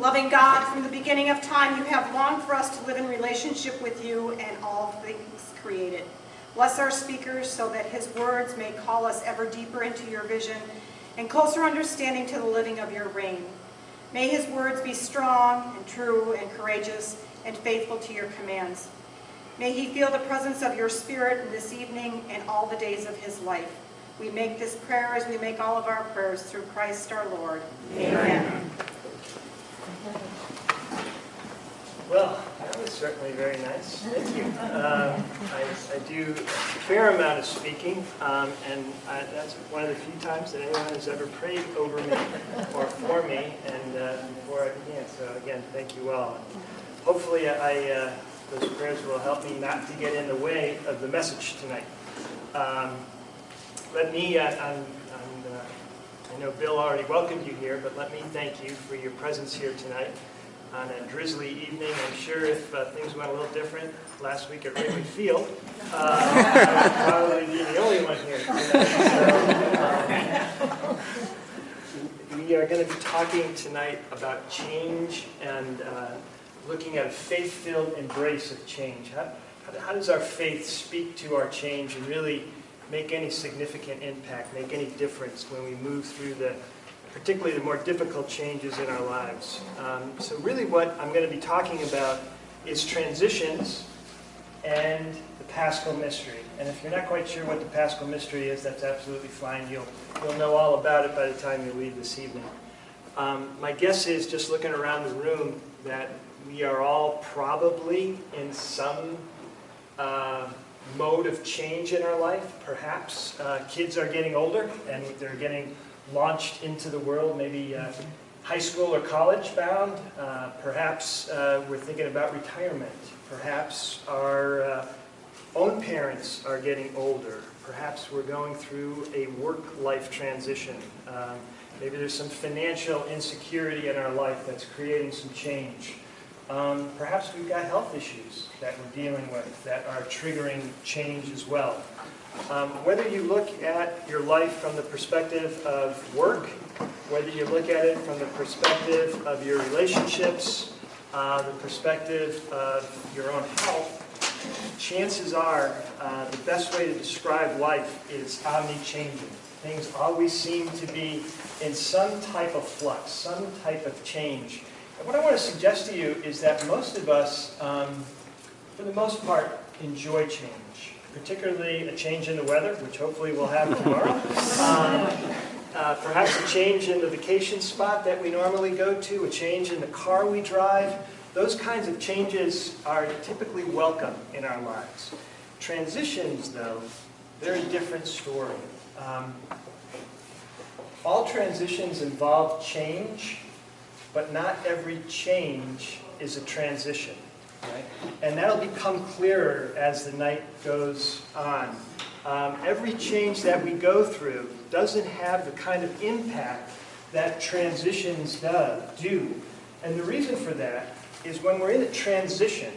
Loving God, from the beginning of time, you have longed for us to live in relationship with you and all things created. Bless our speakers so that his words may call us ever deeper into your vision and closer understanding to the living of your reign. May his words be strong and true and courageous and faithful to your commands. May he feel the presence of your Spirit this evening and all the days of his life. We make this prayer as we make all of our prayers through Christ our Lord. Amen. Well, that was certainly very nice. Thank you. I do a fair amount of speaking, and that's one of the few times that anyone has ever prayed over me or for me and before I began. So again, thank you all. Hopefully those prayers will help me not to get in the way of the message tonight. I know Bill already welcomed you here, but let me thank you for your presence here tonight on a drizzly evening. I'm sure if things went a little different last week at Wrigley Field, I would probably be the only one here tonight. So, we are going to be talking tonight about change and looking at a faith-filled embrace of change. How does our faith speak to our change and really make any significant impact, make any difference when we move through particularly the more difficult changes in our lives? So really what I'm going to be talking about is transitions and the Paschal Mystery. And if you're not quite sure what the Paschal Mystery is, that's absolutely fine. You'll know all about it by the time you leave this evening. My guess is, just looking around the room, that we are all probably in some mode of change in our life. Perhaps kids are getting older and they're getting launched into the world, maybe high school or college bound. Perhaps we're thinking about retirement. Perhaps our own parents are getting older. Perhaps we're going through a work-life transition. Maybe there's some financial insecurity in our life that's creating some change. Perhaps we've got health issues that we're dealing with that are triggering change as well. Whether you look at your life from the perspective of work, whether you look at it from the perspective of your relationships, the perspective of your own health, chances are the best way to describe life is omni-changing. Things always seem to be in some type of flux, some type of change. And what I want to suggest to you is that most of us, for the most part, enjoy change, particularly a change in the weather, which hopefully we'll have tomorrow. Perhaps a change in the vacation spot that we normally go to, a change in the car we drive. Those kinds of changes are typically welcome in our lives. Transitions, though, they're a different story. All transitions involve change, but not every change is a transition. Right? And that'll become clearer as the night goes on. Every change that we go through doesn't have the kind of impact that transitions do. And the reason for that is when we're in a transition,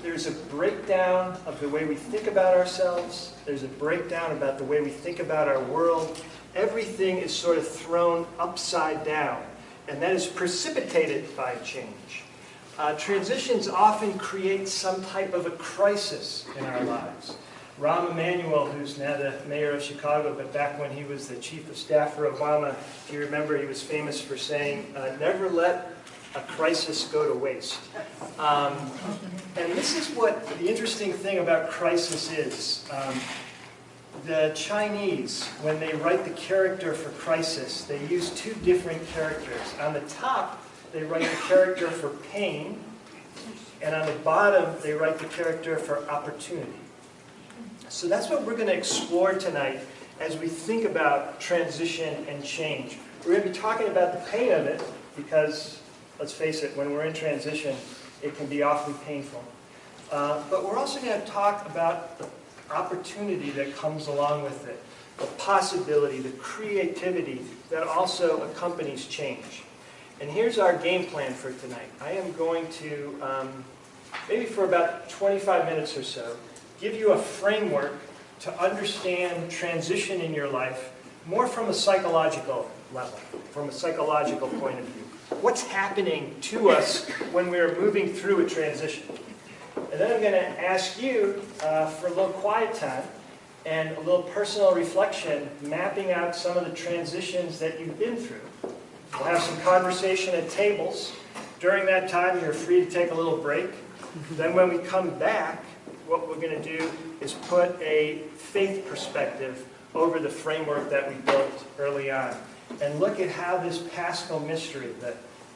there's a breakdown of the way we think about ourselves. There's a breakdown about the way we think about our world. Everything is sort of thrown upside down, and that is precipitated by change. Transitions often create some type of a crisis in our lives. Rahm Emanuel, who's now the mayor of Chicago, but back when he was the chief of staff for Obama, if you remember, he was famous for saying, never let a crisis go to waste. And this is what the interesting thing about crisis is. The Chinese, when they write the character for crisis, they use two different characters. On the top, they write the character for pain, and on the bottom, they write the character for opportunity. So that's what we're going to explore tonight as we think about transition and change. We're going to be talking about the pain of it because, let's face it, when we're in transition, it can be awfully painful. But we're also going to talk about the opportunity that comes along with it, the possibility, the creativity that also accompanies change. And here's our game plan for tonight. I am going to, maybe for about 25 minutes or so, give you a framework to understand transition in your life more from a psychological level, from a psychological point of view. What's happening to us when we're moving through a transition? And then I'm going to ask you for a little quiet time and a little personal reflection, mapping out some of the transitions that you've been through. We'll have some conversation at tables. During that time, you're free to take a little break. Then when we come back, what we're going to do is put a faith perspective over the framework that we built early on, and look at how this Paschal Mystery,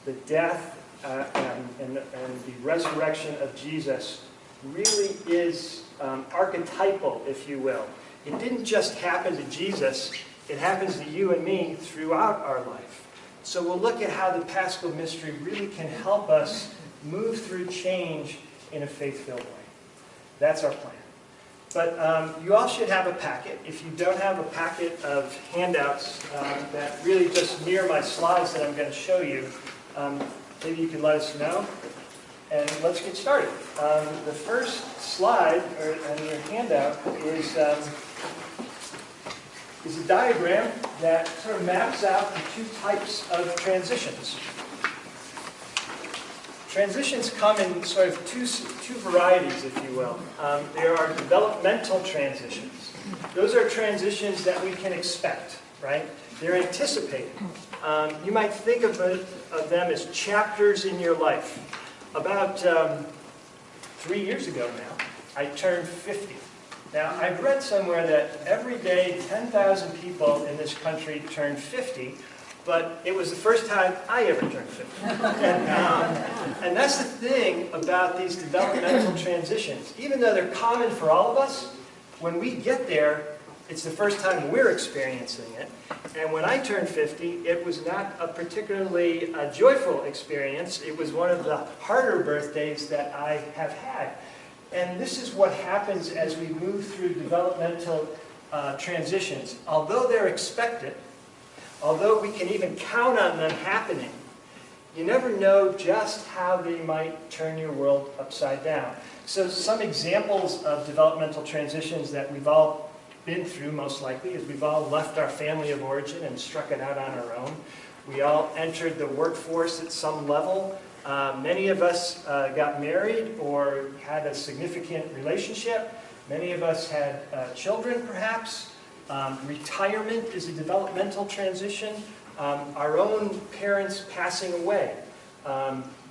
the death and the resurrection of Jesus, really is archetypal, if you will. It didn't just happen to Jesus, it happens to you and me throughout our life. So we'll look at how the Paschal Mystery really can help us move through change in a faith-filled way. That's our plan. But you all should have a packet. If you don't have a packet of handouts that really just mirror my slides that I'm going to show you, maybe you can let us know. And let's get started. The first slide on your handout is a diagram that sort of maps out the two types of transitions. Transitions come in sort of two varieties, if you will. There are developmental transitions. Those are transitions that we can expect, right? They're anticipated. You might think of them as chapters in your life. About 3 years ago now, I turned 50. Now, I've read somewhere that every day 10,000 people in this country turn 50, but it was the first time I ever turned 50. And that's the thing about these developmental transitions. Even though they're common for all of us, when we get there, it's the first time we're experiencing it. And when I turned 50, it was not a particularly joyful experience. It was one of the harder birthdays that I have had. And this is what happens as we move through developmental transitions. Although they're expected, although we can even count on them happening, you never know just how they might turn your world upside down. So some examples of developmental transitions that we've all been through, most likely, is we've all left our family of origin and struck it out on our own. We all entered the workforce at some level. Many of us got married or had a significant relationship. Many of us had children, perhaps. Retirement is a developmental transition. Our own parents passing away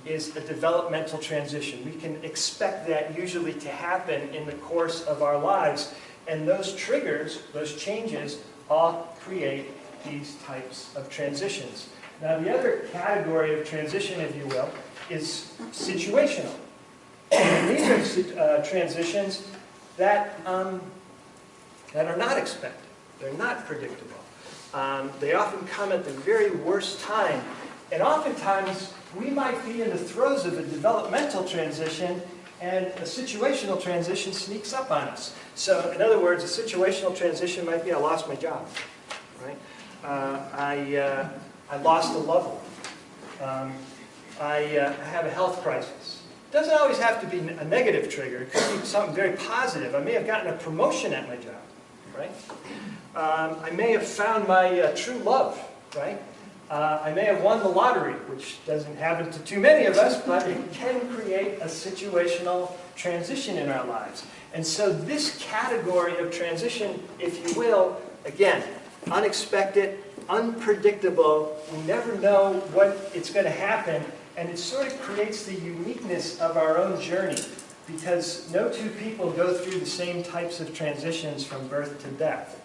is a developmental transition. We can expect that usually to happen in the course of our lives. And those triggers, those changes, all create these types of transitions. Now, the other category of transition, if you will, is situational. And these are transitions that are not expected. They're not predictable. They often come at the very worst time. And oftentimes, we might be in the throes of a developmental transition, and a situational transition sneaks up on us. So, in other words, a situational transition might be, I lost my job, right? I lost a loved one. I have a health crisis. It doesn't always have to be a negative trigger. It could be something very positive. I may have gotten a promotion at my job, right? I may have found my true love, right? I may have won the lottery, which doesn't happen to too many of us, but it can create a situational transition in our lives. And so this category of transition, if you will, again, unexpected, unpredictable, we never know what it's going to happen, and it sort of creates the uniqueness of our own journey, because no two people go through the same types of transitions from birth to death.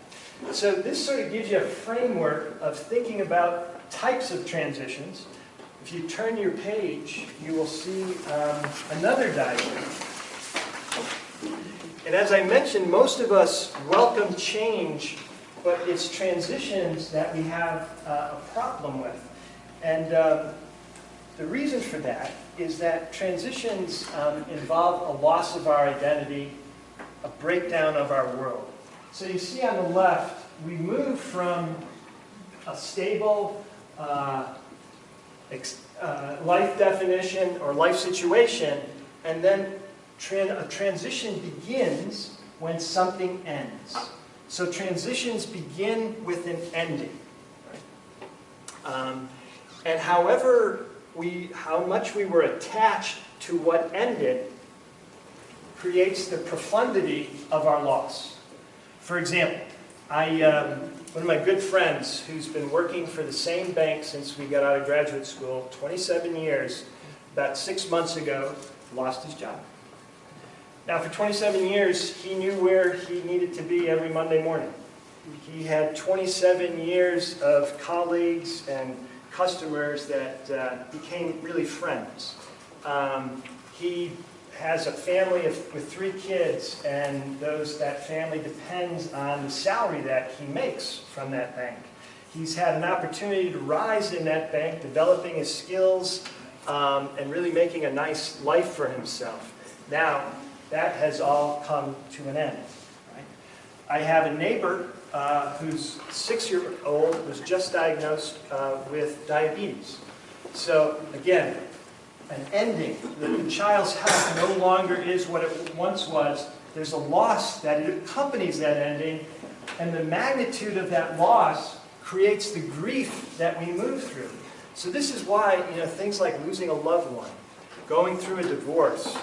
So this sort of gives you a framework of thinking about types of transitions. If you turn your page, you will see another diagram. And as I mentioned, most of us welcome change, but it's transitions that we have a problem with. And the reason for that is that transitions involve a loss of our identity, a breakdown of our world. So you see on the left, we move from a stable life definition or life situation, and then a transition begins when something ends. So transitions begin with an ending. Right? And how much we were attached to what ended creates the profundity of our loss. For example, one of my good friends who's been working for the same bank since we got out of graduate school, 27 years, about 6 months ago, lost his job. Now, for 27 years, he knew where he needed to be every Monday morning. He had 27 years of colleagues and customers that became really friends. He has a family with 3 kids, and that family depends on the salary that he makes from that bank. He's had an opportunity to rise in that bank, developing his skills, and really making a nice life for himself. Now, that has all come to an end. Right? I have a neighbor whose 6-year-old was just diagnosed with diabetes. So, again, an ending. The child's health no longer is what it once was. There's a loss that accompanies that ending, and the magnitude of that loss creates the grief that we move through. So this is why, things like losing a loved one, going through a divorce,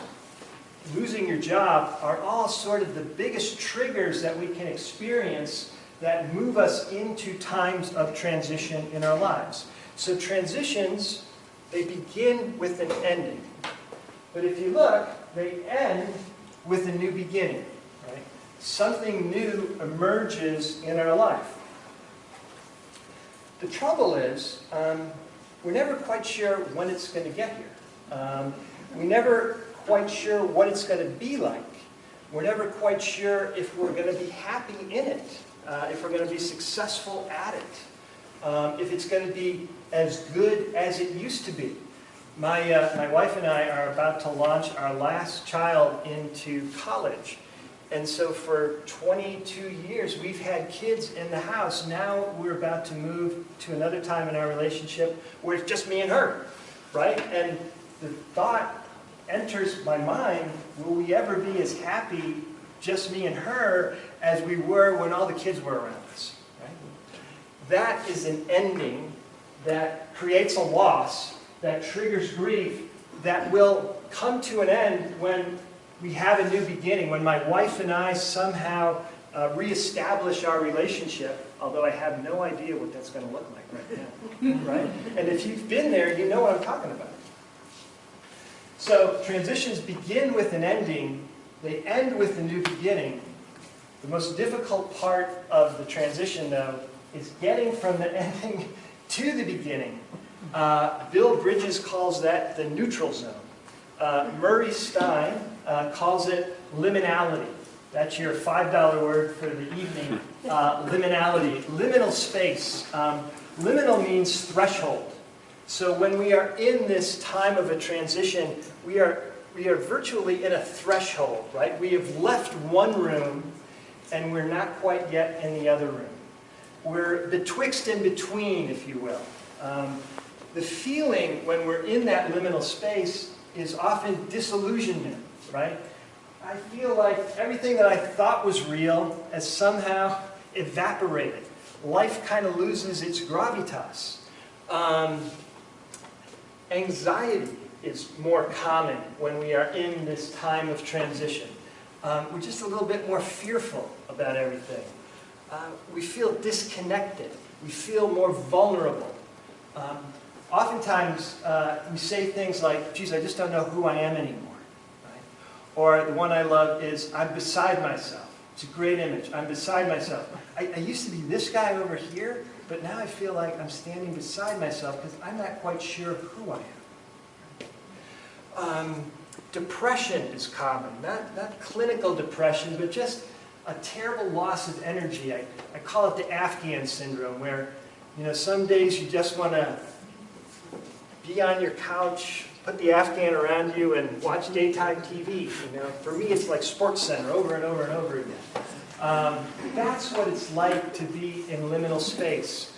losing your job are all sort of the biggest triggers that we can experience that move us into times of transition in our lives. So transitions, they begin with an ending. But if you look, they end with a new beginning. Right? Something new emerges in our life. The trouble is, we're never quite sure when it's going to get here. We're never quite sure what it's going to be like. We're never quite sure if we're going to be happy in it, if we're going to be successful at it, if it's going to be as good as it used to be. My wife and I are about to launch our last child into college. And so for 22 years, we've had kids in the house. Now we're about to move to another time in our relationship where it's just me and her, right? And the thought enters my mind, will we ever be as happy, just me and her, as we were when all the kids were around us, right? That is an ending that creates a loss, that triggers grief, that will come to an end when we have a new beginning, when my wife and I somehow reestablish our relationship, although I have no idea what that's going to look like right now, right? And if you've been there, you know what I'm talking about. So transitions begin with an ending, they end with a new beginning. The most difficult part of the transition, though, is getting from the ending to the beginning. Bill Bridges calls that the neutral zone. Murray Stein calls it liminality. That's your $5 word for the evening. Liminality, liminal space. Liminal means threshold. So when we are in this time of a transition, we are virtually in a threshold, right? We have left one room, and we're not quite yet in the other room. We're betwixt and between, if you will. The feeling when we're in that liminal space is often disillusionment, right? I feel like everything that I thought was real has somehow evaporated. Life kind of loses its gravitas. Anxiety is more common when we are in this time of transition. We're just a little bit more fearful about everything. We feel disconnected. We feel more vulnerable. Oftentimes, we say things like, geez, I just don't know who I am anymore. Right? Or the one I love is, I'm beside myself. It's a great image. I'm beside myself. I used to be this guy over here, but now I feel like I'm standing beside myself because I'm not quite sure who I am. Depression is common. Not clinical depression, but just a terrible loss of energy. I call it the Afghan syndrome, where some days you just want to be on your couch, put the Afghan around you, and watch daytime TV. For me, it's like SportsCenter over and over and over again. That's what it's like to be in liminal space.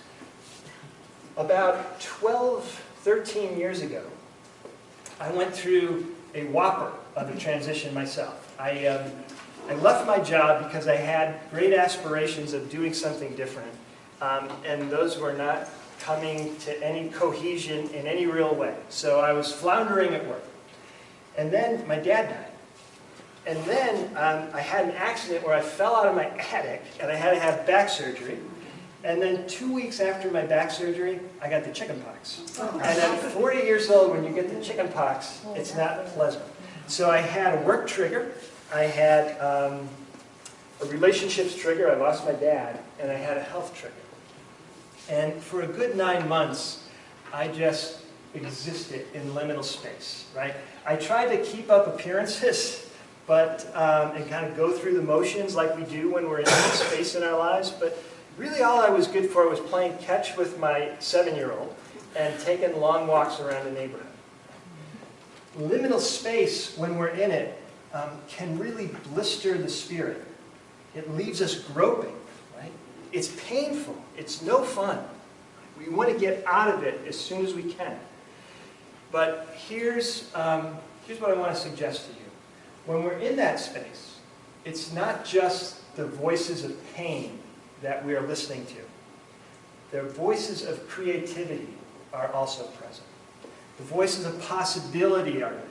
About 12, 13 years ago, I went through a whopper of a transition myself. I left my job because I had great aspirations of doing something different, and those were not coming to any cohesion in any real way. So I was floundering at work. And then my dad died. And then I had an accident where I fell out of my attic and I had to have back surgery. And then 2 weeks after my back surgery, I got the chicken pox. And at 40 years old, when you get the chicken pox, it's not pleasant. So I had a work trigger, I had a relationships trigger, I lost my dad, and I had a health trigger. And for a good 9 months, I just existed in liminal space, right? I tried to keep up appearances, but and kind of go through the motions like we do when we're in this space in our lives, but really all I was good for was playing catch with my 7-year-old and taking long walks around the neighborhood. Liminal space, when we're in it, can really blister the spirit. It leaves us groping, right? It's painful. It's no fun. We want to get out of it as soon as we can. But here's what I want to suggest to you. When we're in that space, it's not just the voices of pain that we are listening to. The voices of creativity are also present. The voices of possibility are there.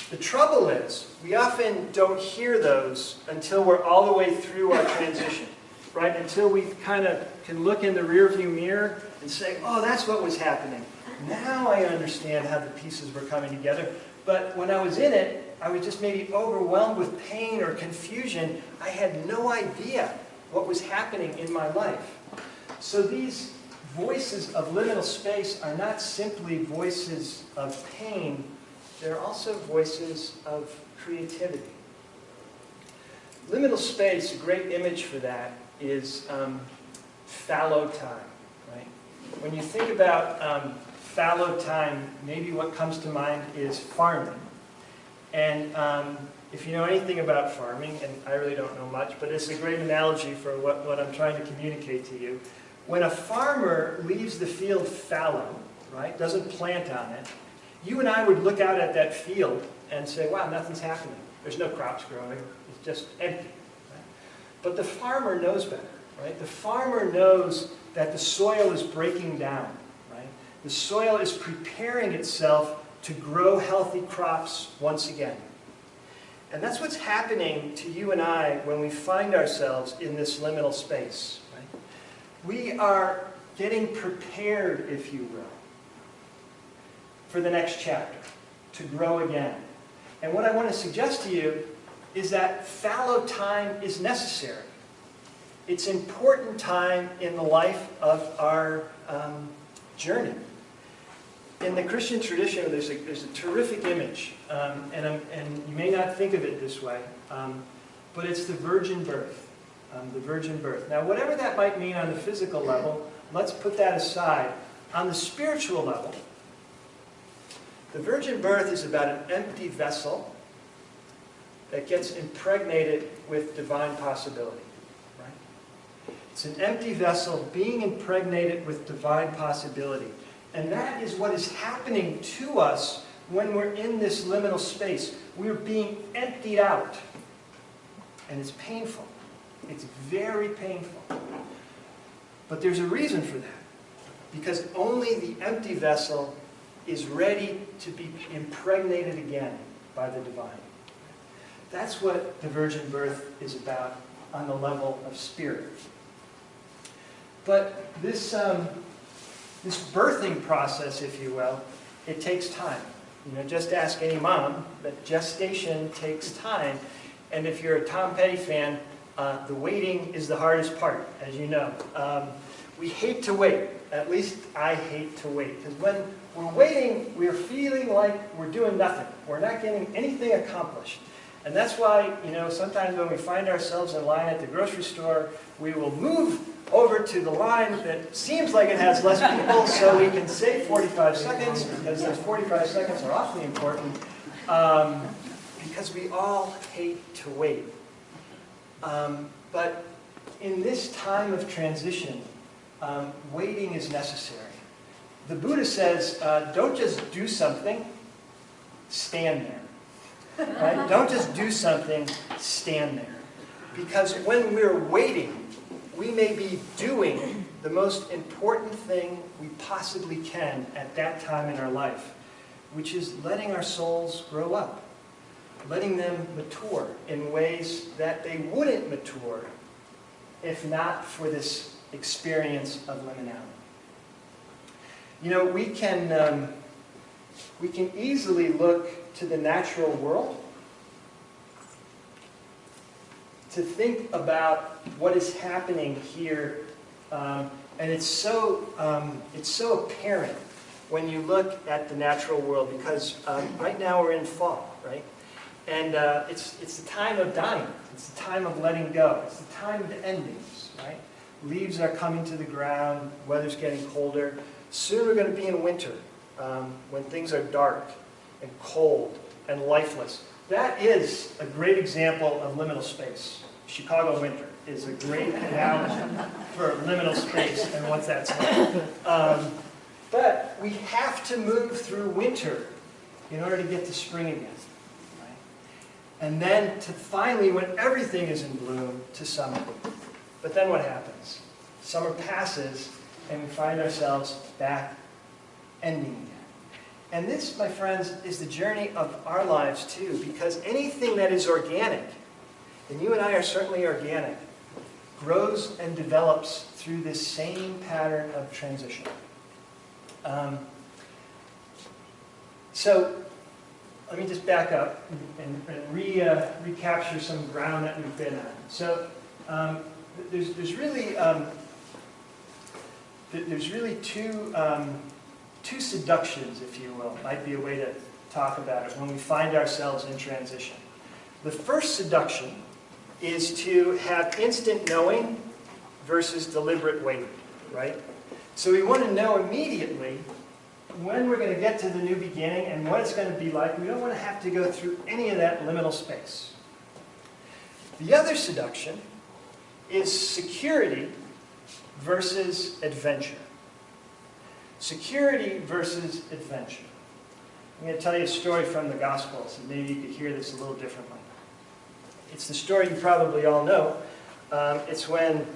The trouble is, we often don't hear those until we're all the way through our transition, right? Until we kind of can look in the rearview mirror and say, oh, that's what was happening. Now I understand how the pieces were coming together. But when I was in it, I was just maybe overwhelmed with pain or confusion. I had no idea what was happening in my life. So these voices of liminal space are not simply voices of pain, they're also voices of creativity. Liminal space, a great image for that is fallow time, right? When you think about fallow time, maybe what comes to mind is farming. And if you know anything about farming, and I really don't know much, but it's a great analogy for what I'm trying to communicate to you. When a farmer leaves the field fallow, right, doesn't plant on it, you and I would look out at that field and say, wow, nothing's happening. There's no crops growing. It's just empty. Right? But the farmer knows better, right? The farmer knows that the soil is breaking down, right? The soil is preparing itself to grow healthy crops once again. And that's what's happening to you and I when we find ourselves in this liminal space. Right? We are getting prepared, if you will, for the next chapter, to grow again. And what I want to suggest to you is that fallow time is necessary. It's important time in the life of our journey. In the Christian tradition, there's a terrific image, and you may not think of it this way, but it's the virgin birth. The virgin birth. Now, whatever that might mean on the physical level, let's put that aside. On the spiritual level, the virgin birth is about an empty vessel that gets impregnated with divine possibility. Right? It's an empty vessel being impregnated with divine possibility. And that is what is happening to us when we're in this liminal space. We're being emptied out. And it's painful. It's very painful. But there's a reason for that. Because only the empty vessel is ready to be impregnated again by the divine. That's what the virgin birth is about on the level of spirit. But this birthing process, if you will, it takes time. You know, just ask any mom that gestation takes time. And if you're a Tom Petty fan, the waiting is the hardest part, as you know. We hate to wait. At least I hate to wait. Because when we're waiting, we're feeling like we're doing nothing. We're not getting anything accomplished. And that's why, you know, sometimes when we find ourselves in line at the grocery store, we will move over to the line that seems like it has less people so we can save 45 seconds, because those 45 seconds are awfully important, because we all hate to wait. But in this time of transition, waiting is necessary. The Buddha says, don't just do something, stand there. Right? Don't just do something, stand there. Because when we're waiting, we may be doing the most important thing we possibly can at that time in our life, which is letting our souls grow up, letting them mature in ways that they wouldn't mature if not for this experience of liminality. You know, we can easily look to the natural world to think about what is happening here, and it's so apparent when you look at the natural world, because right now we're in fall, right? And it's the time of dying. It's the time of letting go. It's the time of endings, right? Leaves are coming to the ground. Weather's getting colder. Soon we're going to be in winter, when things are dark and cold and lifeless. That is a great example of liminal space. Chicago winter is a great analogy for liminal space and what that's like. But we have to move through winter in order to get to spring again. Right? And then to finally, when everything is in bloom, to summer. But then what happens? Summer passes and we find ourselves back ending again. And this, my friends, is the journey of our lives too, because anything that is organic, and you and I are certainly organic, grows and develops through this same pattern of transition. So let me just back up and recapture some ground that we've been on. So there's really two seductions, if you will, might be a way to talk about it when we find ourselves in transition. The first seduction is to have instant knowing versus deliberate waiting, right? So we want to know immediately when we're going to get to the new beginning and what it's going to be like. We don't want to have to go through any of that liminal space. The other seduction is security versus adventure. Security versus adventure. I'm going to tell you a story from the Gospels, and maybe you could hear this a little differently. It's the story you probably all know. It's when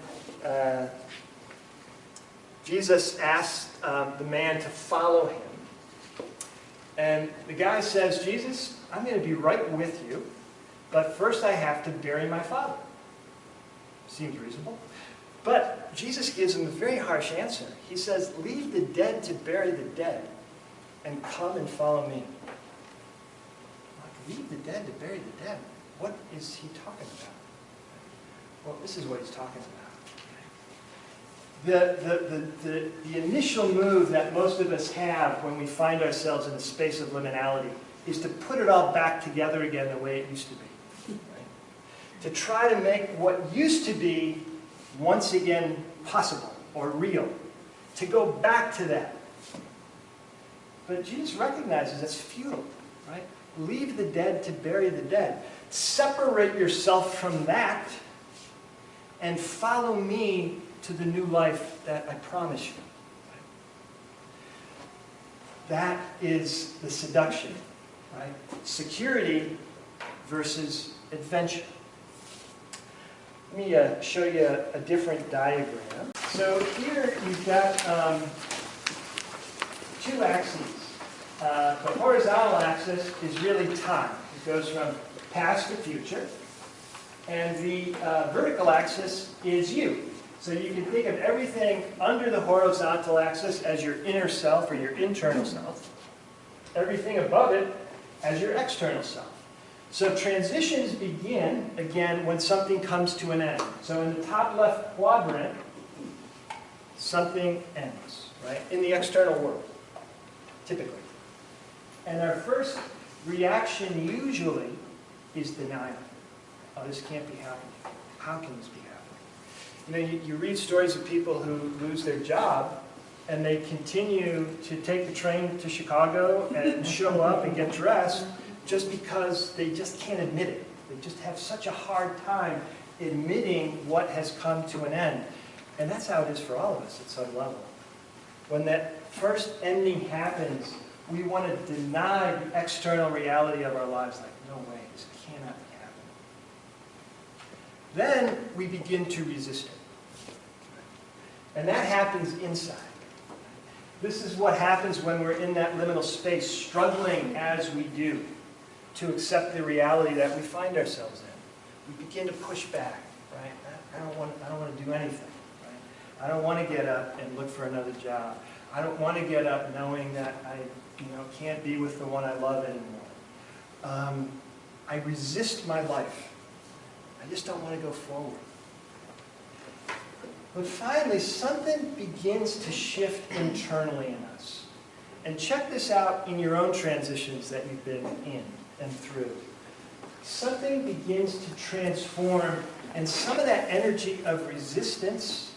Jesus asked the man to follow him. And the guy says, Jesus, I'm going to be right with you, but first I have to bury my father. Seems reasonable. But Jesus gives him a very harsh answer. He says, leave the dead to bury the dead and come and follow me. Like, leave the dead to bury the dead. What is he talking about? Well, this is what he's talking about. The initial move that most of us have when we find ourselves in a space of liminality is to put it all back together again the way it used to be. Right? To try to make what used to be once again possible or real. To go back to that. But Jesus recognizes that's futile. Right? Leave the dead to bury the dead. Separate yourself from that and follow me to the new life that I promise you. That is the seduction, right? Security versus adventure. Let me show you a different diagram. So here you've got two axes. The horizontal axis is really time. It goes from past to future. And the vertical axis is you. So you can think of everything under the horizontal axis as your inner self or your internal self. Everything above it as your external self. So transitions begin, again, when something comes to an end. So in the top left quadrant, something ends, right? In the external world, typically. And our first reaction usually is denial. Oh, this can't be happening. How can this be happening? You know, you read stories of people who lose their job and they continue to take the train to Chicago and show up and get dressed just because they just can't admit it. They just have such a hard time admitting what has come to an end. And that's how it is for all of us at some level. When that first ending happens, we want to deny the external reality of our lives, like, no way, this cannot be happening. Then we begin to resist it. And that happens inside. This is what happens when we're in that liminal space, struggling as we do to accept the reality that we find ourselves in. We begin to push back, right? I don't want to do anything, right? I don't want to get up and look for another job. I don't want to get up knowing that I can't be with the one I love anymore. I resist my life. I just don't want to go forward. But finally, something begins to shift internally in us. And check this out in your own transitions that you've been in and through. Something begins to transform, and some of that energy of resistance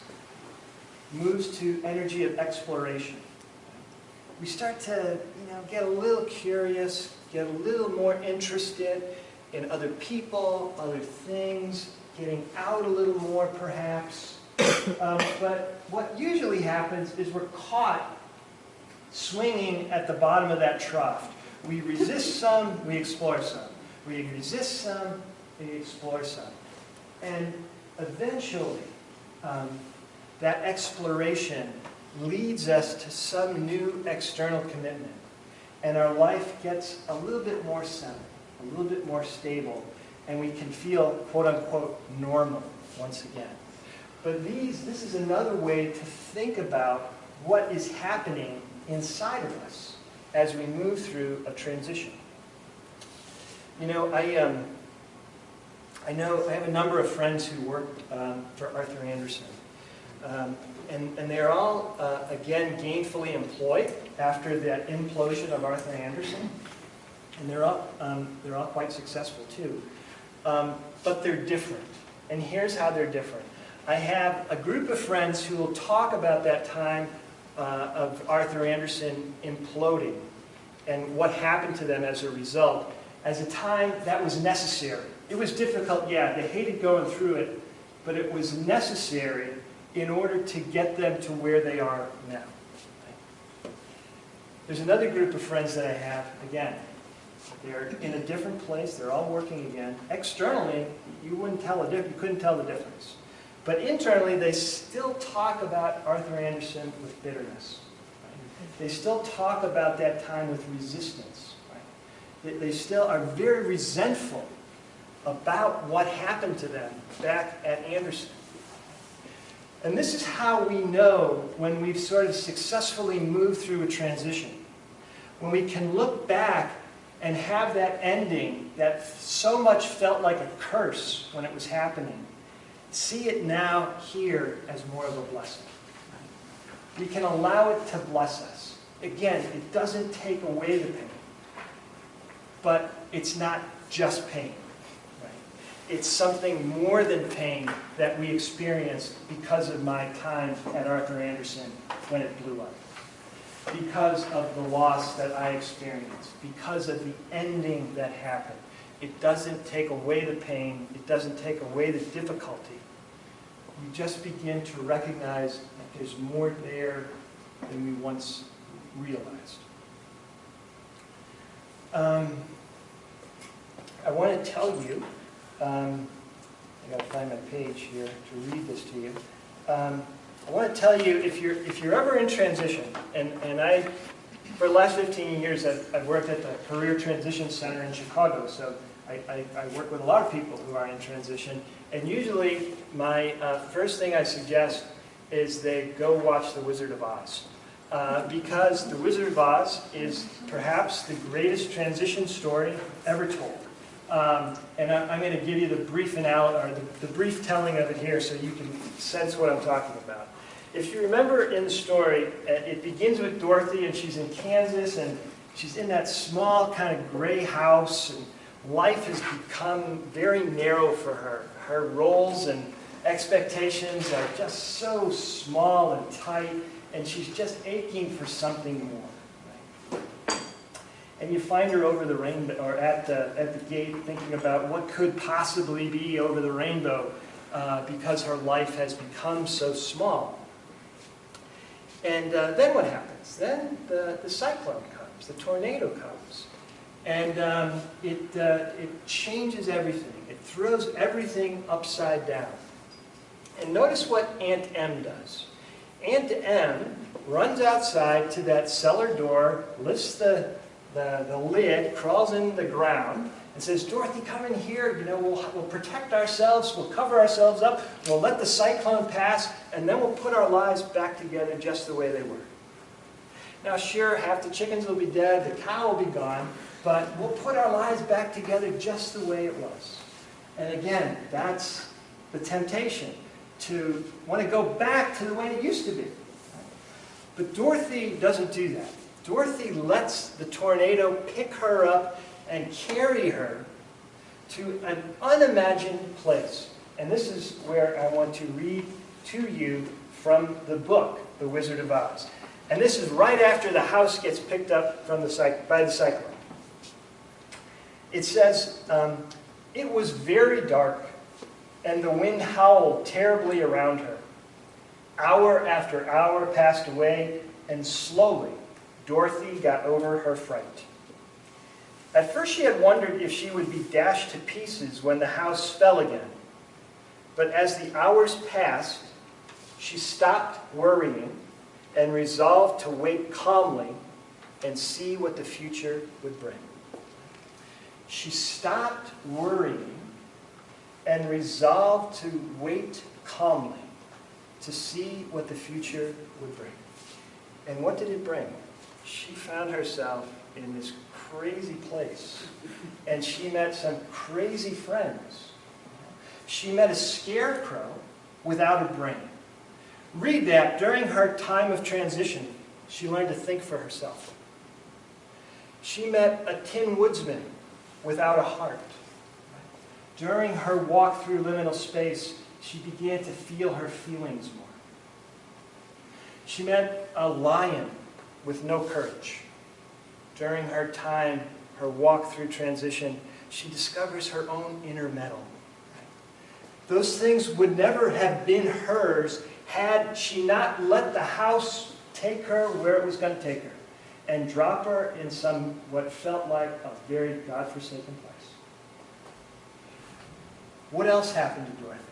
moves to energy of exploration. We start to get a little curious, get a little more interested in other people, other things, getting out a little more perhaps. But what usually happens is we're caught swinging at the bottom of that trough. We resist some, we explore some. We resist some, we explore some. And eventually, that exploration leads us to some new external commitment. And our life gets a little bit more settled, a little bit more stable, and we can feel, quote unquote, normal once again. But this is another way to think about what is happening inside of us as we move through a transition. I have a number of friends who work for Arthur Andersen. And they're all, again, gainfully employed after that implosion of Arthur Andersen. And they're all quite successful, too. But they're different. And here's how they're different. I have a group of friends who will talk about that time of Arthur Andersen imploding and what happened to them as a result, as a time that was necessary. It was difficult, yeah, they hated going through it, but it was necessary in order to get them to where they are now. There's another group of friends that I have, again, they're in a different place, they're all working again. Externally, you couldn't tell the difference. But internally, they still talk about Arthur Andersen with bitterness. Right? They still talk about that time with resistance. Right? They still are very resentful about what happened to them back at Andersen. And this is how we know when we've sort of successfully moved through a transition. When we can look back and have that ending that so much felt like a curse when it was happening, see it now here as more of a blessing. We can allow it to bless us. Again, it doesn't take away the pain, but it's not just pain. Right? It's something more than pain that we experienced because of my time at Arthur Andersen when it blew up. Because of the loss that I experienced, because of the ending that happened. It doesn't take away the pain, it doesn't take away the difficulty. You just begin to recognize that there's more there than we once realized. I want to tell you, I got to find my page here to read this to you. I want to tell you, if you're ever in transition, and I, for the last 15 years, I've worked at the Career Transition Center in Chicago, so I work with a lot of people who are in transition, and usually my first thing I suggest is they go watch The Wizard of Oz. Because The Wizard of Oz is perhaps the greatest transition story ever told. And I'm going to give you the brief the brief telling of it here so you can sense what I'm talking about. If you remember in the story, it begins with Dorothy, and she's in Kansas, and she's in that small kind of gray house, and life has become very narrow for her. Her roles and expectations are just so small and tight, and she's just aching for something more. Right? And you find her over the rainbow, or at the gate, thinking about what could possibly be over the rainbow, because her life has become so small. And then what happens? Then the cyclone comes, the tornado comes, and it changes everything. It throws everything upside down. And notice what Aunt Em does. Aunt Em runs outside to that cellar door, lifts the lid, crawls in the ground, and says, Dorothy, come in here. You know, we'll protect ourselves. We'll cover ourselves up. We'll let the cyclone pass, and then we'll put our lives back together just the way they were. Now, sure, half the chickens will be dead, the cow will be gone, but we'll put our lives back together just the way it was. And again, that's the temptation, to want to go back to the way it used to be. But Dorothy doesn't do that. Dorothy lets the tornado pick her up and carry her to an unimagined place. And this is where I want to read to you from the book, The Wizard of Oz. And this is right after the house gets picked up from by the cyclone. It says, it was very dark, and the wind howled terribly around her. Hour after hour passed away, and slowly Dorothy got over her fright. At first she had wondered if she would be dashed to pieces when the house fell again. But as the hours passed, she stopped worrying and resolved to wait calmly and see what the future would bring. She stopped worrying and resolved to wait calmly to see what the future would bring. And what did it bring? She found herself in this crazy place, and she met some crazy friends. She met a scarecrow without a brain. Read that. During her time of transition, she learned to think for herself. She met a tin woodsman without a heart. During her walk through liminal space, she began to feel her feelings more. She met a lion with no courage. During her time, her walk through transition, she discovers her own inner metal. Those things would never have been hers had she not let the house take her where it was going to take her and drop her in some what felt like a very godforsaken place. What else happened to Dorothy?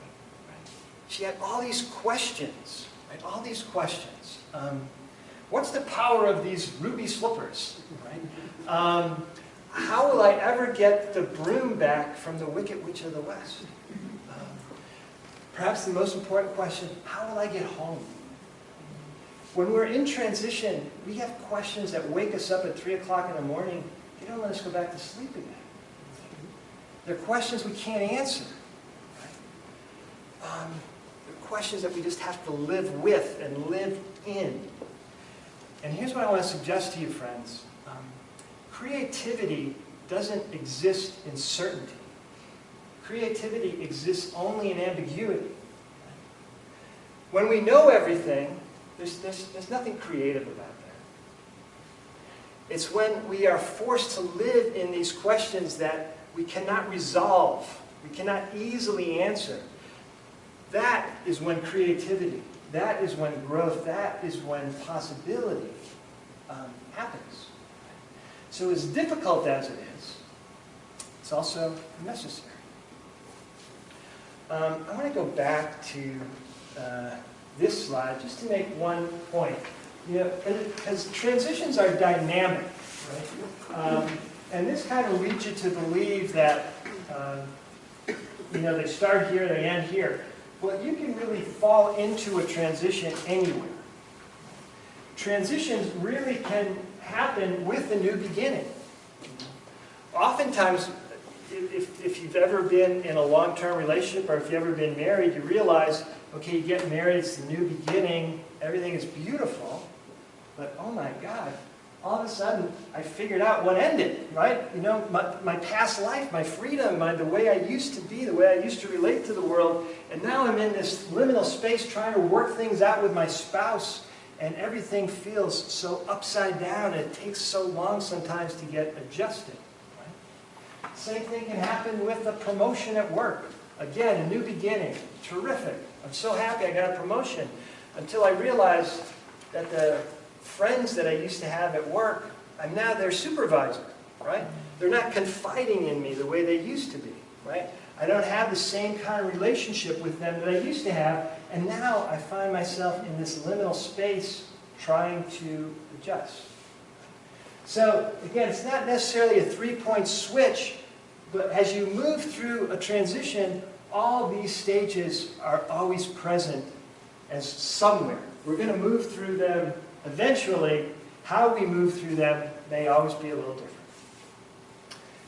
She had all these questions, right? All these questions. What's the power of these ruby slippers? Right? How will I ever get the broom back from the Wicked Witch of the West? Perhaps the most important question, how will I get home? When we're in transition, we have questions that wake us up at 3 o'clock in the morning. They don't let us go back to sleep again. They're questions we can't answer. They're questions that we just have to live with and live in. And here's what I want to suggest to you, friends. Creativity doesn't exist in certainty. Creativity exists only in ambiguity. When we know everything, there's nothing creative about that. It's when we are forced to live in these questions that we cannot resolve, we cannot easily answer. That is when creativity, that is when growth, that is when possibility happens. So as difficult as it is, it's also necessary. I want to go back to this slide just to make one point. You know, because transitions are dynamic, right? And this kind of leads you to believe that they start here, they end here. Well, you can really fall into a transition anywhere. Transitions really can happen with a new beginning. Oftentimes, if you've ever been in a long-term relationship or if you've ever been married, you realize, okay, you get married, it's the new beginning, everything is beautiful, but oh my God, all of a sudden I figured out what ended, right? You know, my past life, my freedom, the way I used to be, the way I used to relate to the world, and now I'm in this liminal space trying to work things out with my spouse, and everything feels so upside down, and it takes so long sometimes to get adjusted. Right? Same thing can happen with a promotion at work. Again, a new beginning, terrific. I'm so happy I got a promotion, until I realized that the friends that I used to have at work, I'm now their supervisor, right? They're not confiding in me the way they used to be, right? I don't have the same kind of relationship with them that I used to have, And now I find myself in this liminal space trying to adjust. So again, it's not necessarily a three-point switch, but as you move through a transition, all these stages are always present as somewhere. We're going to move through them eventually. How we move through them may always be a little different.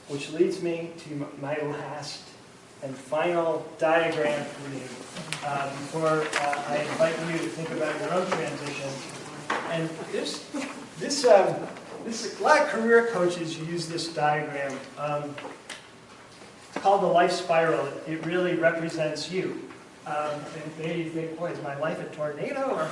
Which leads me to my last and final diagram for you before I invite you to think about your own transition. And a lot of career coaches use this diagram. It's called the life spiral. It really represents you. And maybe you think, boy, is my life a tornado? Or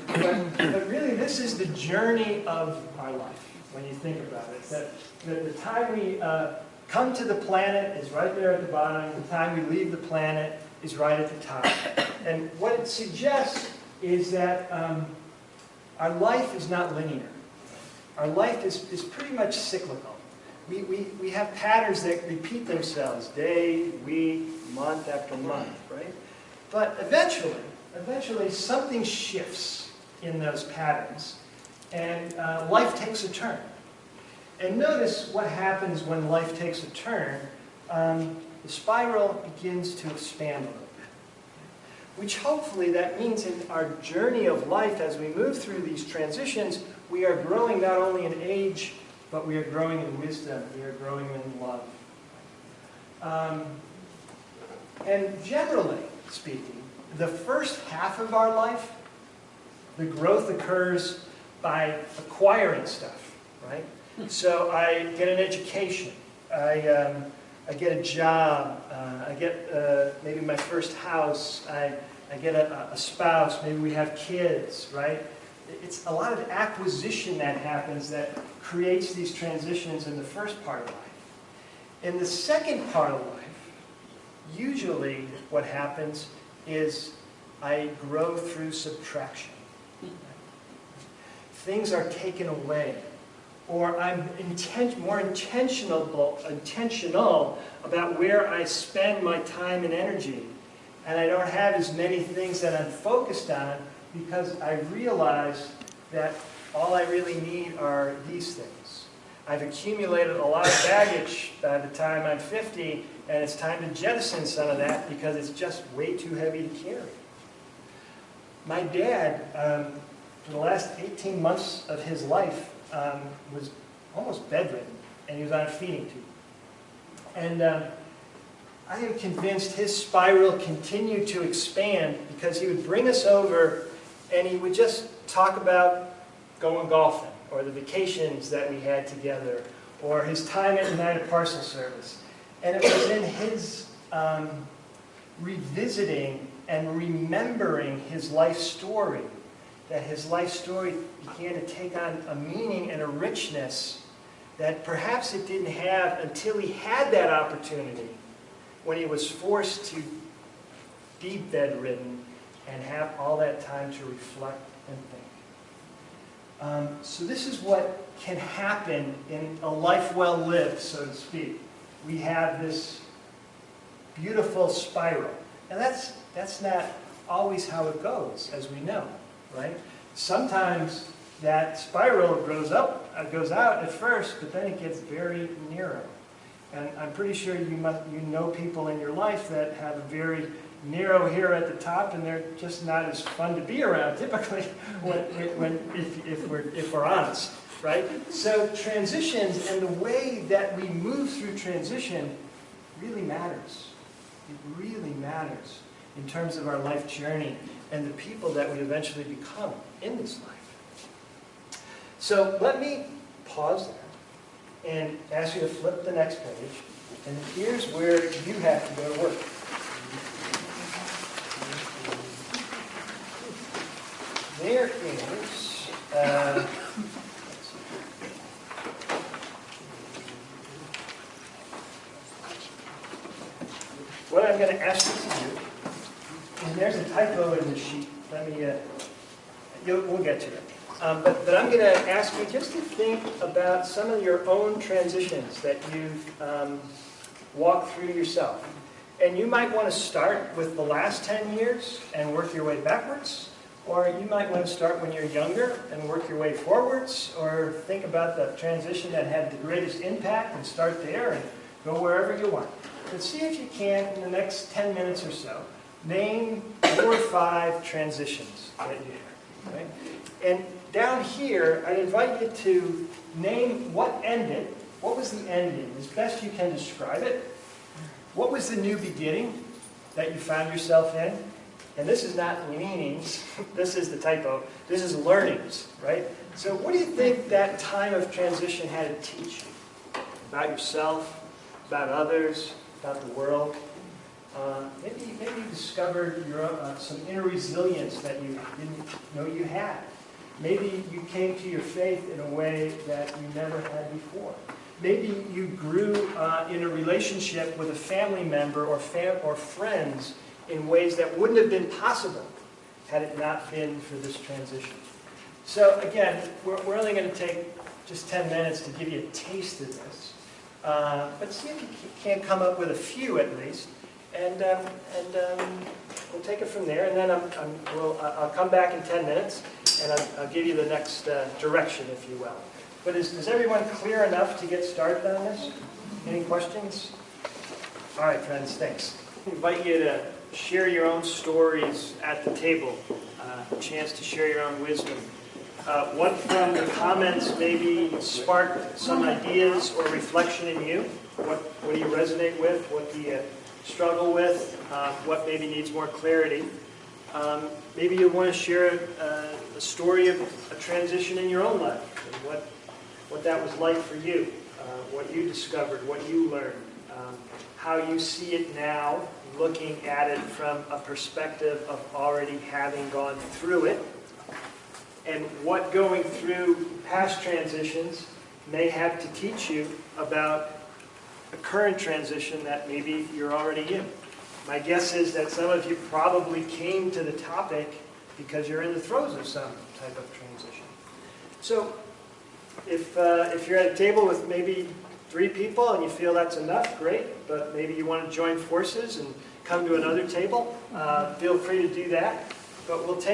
but really, this is the journey of our life when you think about it. That the time we come to the planet is right there at the bottom. The time we leave the planet is right at the top. And what it suggests is that our life is not linear. Our life is pretty much cyclical. We have patterns that repeat themselves day, week, month after month, right? But eventually something shifts in those patterns, and life takes a turn. And notice what happens when life takes a turn. The spiral begins to expand a little bit, which hopefully that means in our journey of life as we move through these transitions, we are growing not only in age, but we are growing in wisdom, we are growing in love. And generally speaking, the first half of our life, the growth occurs by acquiring stuff, right? So I get an education, I get a job, I get maybe my first house, I get a spouse, maybe we have kids, right? It's a lot of acquisition that happens that creates these transitions in the first part of life. In the second part of life, usually what happens is I grow through subtraction. Things are taken away. Or I'm more intentional about where I spend my time and energy. And I don't have as many things that I'm focused on because I realize that all I really need are these things. I've accumulated a lot of baggage by the time I'm 50, and it's time to jettison some of that because it's just way too heavy to carry. My dad, for the last 18 months of his life, was almost bedridden, and he was on a feeding tube. And I am convinced his spiral continued to expand because he would bring us over and he would just talk about going golfing or the vacations that we had together or his time at United Parcel Service. And it was in his revisiting and remembering his life story that his life story began to take on a meaning and a richness that perhaps it didn't have until he had that opportunity when he was forced to be bedridden and have all that time to reflect and think. So this is what can happen in a life well lived, so to speak. We have this beautiful spiral. And that's not always how it goes, as we know, right? Sometimes that spiral goes out at first, but then it gets very narrow. And I'm pretty sure you know people in your life that have a very narrow hair at the top, and they're just not as fun to be around typically if we're honest, right? So transitions and the way that we move through transition really matters. It really matters in terms of our life journey and the people that we eventually become in this life. So let me pause there and ask you to flip the next page. And here's where you have to go to work. There is, what I'm going to ask you to do, and there's a typo in the sheet. Let me, we'll get to it. But I'm going to ask you just to think about some of your own transitions that you've walked through yourself. And you might want to start with the last 10 years and work your way backwards. Or you might want to start when you're younger and work your way forwards. Or think about the transition that had the greatest impact and start there and go wherever you want. But see if you can, in the next 10 minutes or so, name 4 or 5 transitions that you have. Right? And down here, I'd invite you to name what ended. What was the ending, as best you can describe it? What was the new beginning that you found yourself in? And this is not leanings, this is the typo, this is learnings, right? So what do you think that time of transition had to teach you? About yourself, about others, about the world? Maybe you discovered some inner resilience that you didn't know you had. Maybe you came to your faith in a way that you never had before. Maybe you grew in a relationship with a family member or friends in ways that wouldn't have been possible had it not been for this transition. So again, we're only going to take just 10 minutes to give you a taste of this. But see if you can't come up with a few at least. And we'll take it from there. And then I'll come back in 10 minutes and I'll give you the next direction, if you will. But is everyone clear enough to get started on this? Any questions? All right, friends, thanks. I invite you to share your own stories at the table, a chance to share your own wisdom. What from the comments maybe sparked some ideas or reflection in you? What do you resonate with? What do you struggle with? What maybe needs more clarity? Maybe you want to share a story of a transition in your own life, and what that was like for you, what you discovered, what you learned, how you see it now, looking at it from a perspective of already having gone through it, and what going through past transitions may have to teach you about a current transition that maybe you're already in. My guess is that some of you probably came to the topic because you're in the throes of some type of transition. So if you're at a table with maybe 3 people and you feel that's enough, great. But maybe you want to join forces and come to another table, feel free to do that. But let's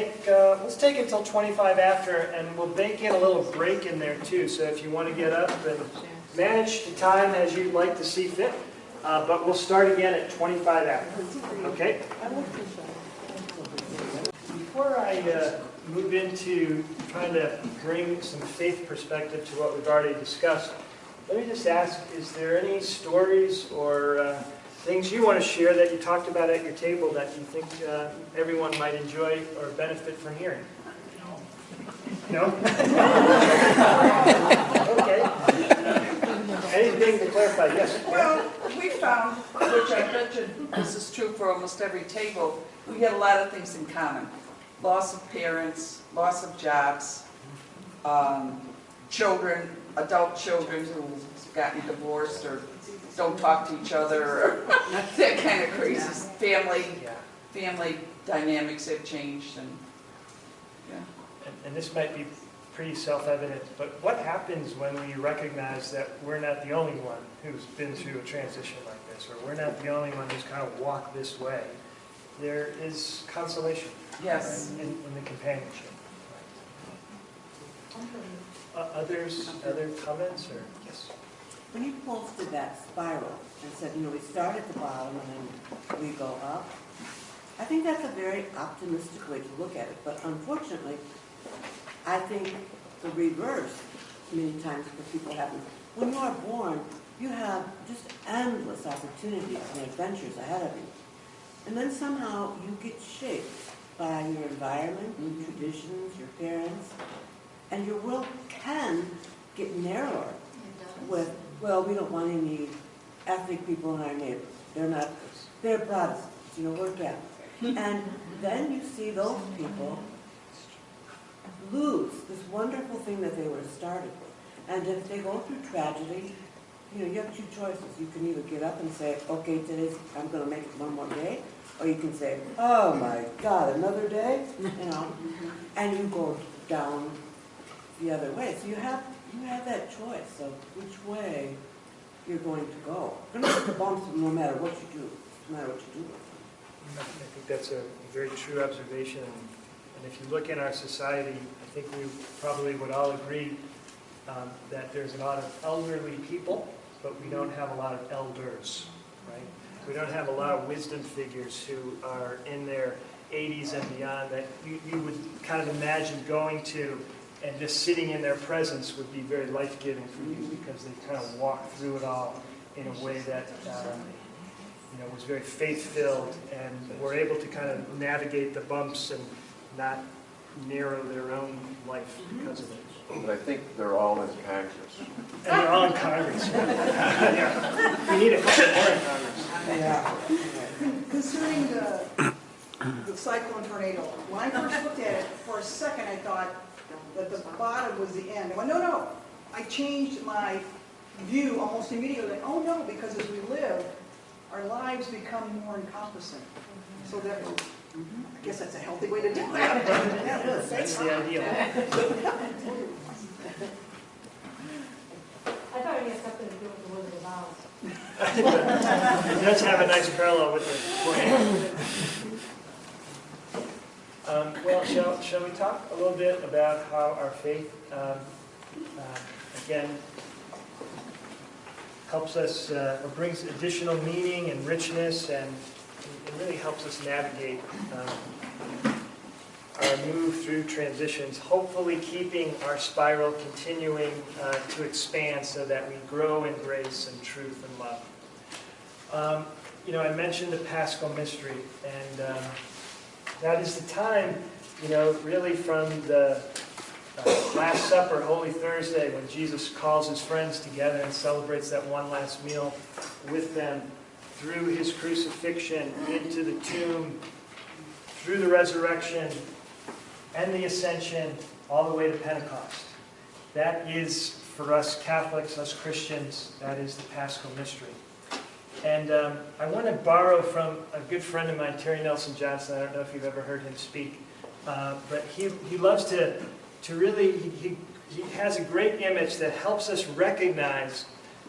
take until 25 after, and we'll bake in a little break in there too. So if you want to get up and manage the time as you'd like to see fit, but we'll start again at 25 after. Okay? Before I move into trying to bring some faith perspective to what we've already discussed, let me just ask, is there any stories or things you want to share that you talked about at your table that you think everyone might enjoy or benefit from hearing? No? Okay. Anything to clarify? Yes? Well, we found, which I bet you this is true for almost every table, we had a lot of things in common. Loss of parents, loss of jobs, children, adult children who've gotten divorced or don't talk to each other, or that kind of crazy. Family dynamics have changed, and yeah. And this might be pretty self-evident, but what happens when we recognize that we're not the only one who's been through a transition like this, or we're not the only one who's kind of walked this way? There is consolation. Yes. Right, in the companionship. Other comments, or yes? When you posted that spiral and said, we start at the bottom and then we go up, I think that's a very optimistic way to look at it. But unfortunately, I think the reverse many times for people happens. When you are born, you have just endless opportunities and adventures ahead of you. And then somehow you get shaped by your environment, your traditions, your parents, and your world can get narrower with, well, we don't want any ethnic people in our neighborhood. They're Protestants, we're Catholic. And then you see those people lose this wonderful thing that they were started with. And if they go through tragedy, you have 2 choices. You can either get up and say, okay, I'm going to make it one more day, or you can say, oh my God, another day, and you go down the other way. So you have that choice of which way you're going to go. You're going to hit the bumps no matter what you do. no matter what you do with them. I think that's a very true observation. And if you look in our society, I think we probably would all agree that there's a lot of elderly people, but we don't have a lot of elders, right? We don't have a lot of wisdom figures who are in their 80s and beyond that you would kind of imagine going to, and just sitting in their presence would be very life-giving for you, because they kind of walk through it all in a way that was very faith-filled, and were able to kind of navigate the bumps and not narrow their own life because of it. But I think they're all in Congress. And they're all in Congress. Yeah. We need a couple more in Congress. Yeah. Concerning the cyclone tornado, when I first looked at it, for a second I thought that the bottom was the end. I went, no. I changed my view almost immediately. Like, oh no, because as we live, our lives become more encompassing. So that, I guess that's a healthy way to do it. That's the ideal. I thought it had something to do with the Wizard of Oz. It does have a nice parallel with the well, shall we talk a little bit about how our faith, again, helps us, or brings additional meaning and richness, and it really helps us navigate our move through transitions, hopefully keeping our spiral continuing to expand so that we grow in grace and truth and love. I mentioned the Paschal Mystery, and that is the time, really from the Last Supper, Holy Thursday, when Jesus calls his friends together and celebrates that one last meal with them, through his crucifixion, into the tomb, through the resurrection, and the ascension, all the way to Pentecost. That is, for us Catholics, us Christians, that is the Paschal Mystery. And I want to borrow from a good friend of mine, Terry Nelson Johnson. I don't know if you've ever heard him speak, but he loves to really, he has a great image that helps us recognize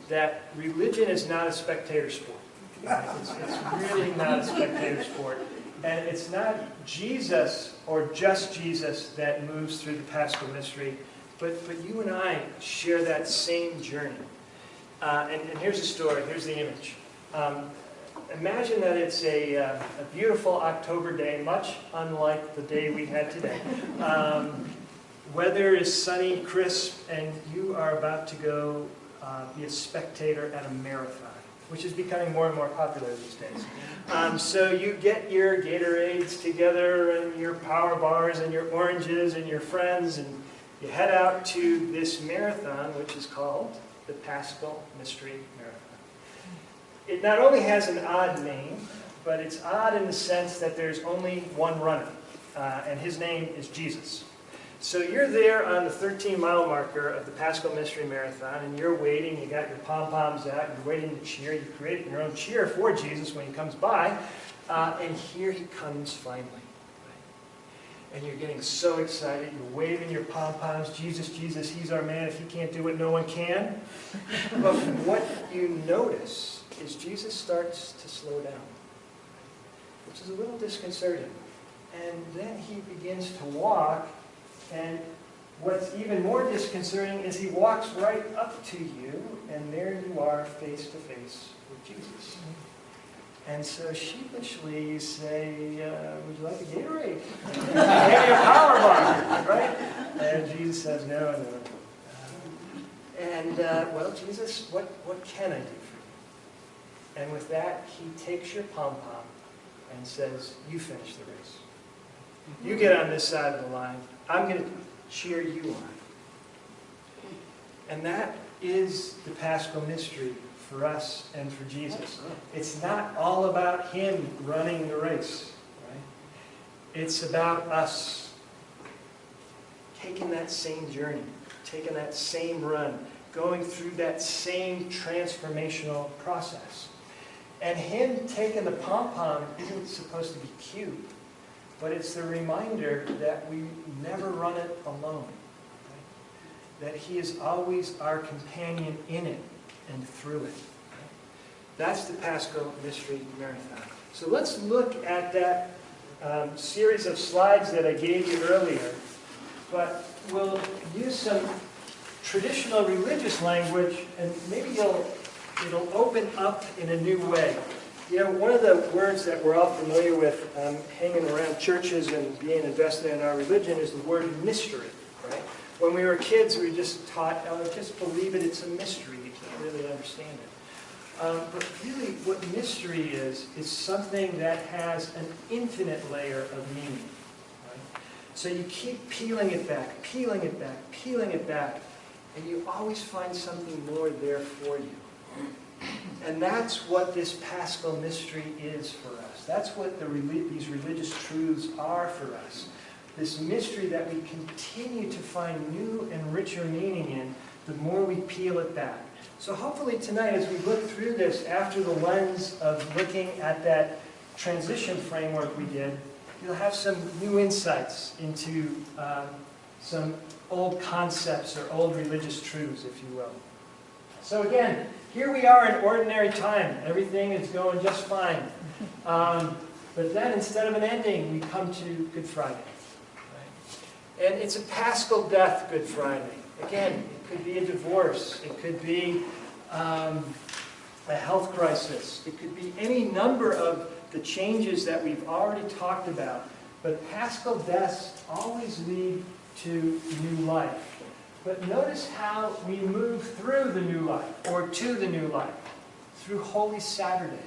that religion is not a spectator sport. It's really not a spectator sport. And it's not Jesus or just Jesus that moves through the Paschal Mystery, but you and I share that same journey. And here's the story, here's the image. Imagine that it's a beautiful October day, much unlike the day we had today. Weather is sunny, crisp, and you are about to go be a spectator at a marathon, which is becoming more and more popular these days. So you get your Gatorades together and your power bars and your oranges and your friends, and you head out to this marathon, which is called the Paschal Mystery Marathon. It not only has an odd name, but it's odd in the sense that there's only one runner, and his name is Jesus. So you're there on the 13-mile marker of the Paschal Mystery Marathon, and you're waiting, you got your pom-poms out, you're waiting to cheer, you create your own cheer for Jesus when he comes by, and here he comes finally. And you're getting so excited, you're waving your pom-poms, Jesus, Jesus, he's our man, if he can't do it, no one can. But what you notice is Jesus starts to slow down, which is a little disconcerting. And then he begins to walk, and what's even more disconcerting is he walks right up to you, and there you are face to face with Jesus. And so sheepishly you say, would you like a Gatorade? Maybe a power bar, right? And Jesus says, no. Well, Jesus, what can I do for you? And with that, he takes your pom-pom and says, you finish the race. You get on this side of the line. I'm going to cheer you on. And that is the Paschal Mystery for us and for Jesus. It's not all about him running the race, right? It's about us taking that same journey, taking that same run, going through that same transformational process. And him taking the pom-pom isn't supposed to be cute, but it's the reminder that we never run it alone. Right? That he is always our companion in it and through it. Right? That's the Paschal Mystery Marathon. So let's look at that series of slides that I gave you earlier, but we'll use some traditional religious language, and maybe it'll open up in a new way. You know, one of the words that we're all familiar with hanging around churches and being invested in our religion is the word mystery, right? When we were kids, we were just taught, oh, just believe it, it's a mystery. You can't really understand it. But really, what mystery is something that has an infinite layer of meaning. Right? So you keep peeling it back, peeling it back, peeling it back, and you always find something more there for you. And that's what this Paschal mystery is for us. That's what these religious truths are for us. This mystery that we continue to find new and richer meaning in the more we peel it back. So hopefully tonight, as we look through this after the lens of looking at that transition framework we did, you'll have some new insights into some old concepts or old religious truths, if you will. So again, here we are in ordinary time. Everything is going just fine. But then instead of an ending, we come to Good Friday. Right? And it's a Paschal death, Good Friday. Again, it could be a divorce. It could be a health crisis. It could be any number of the changes that we've already talked about. But Paschal deaths always lead to new life. But notice how we move through the new life, or to the new life, through Holy Saturday,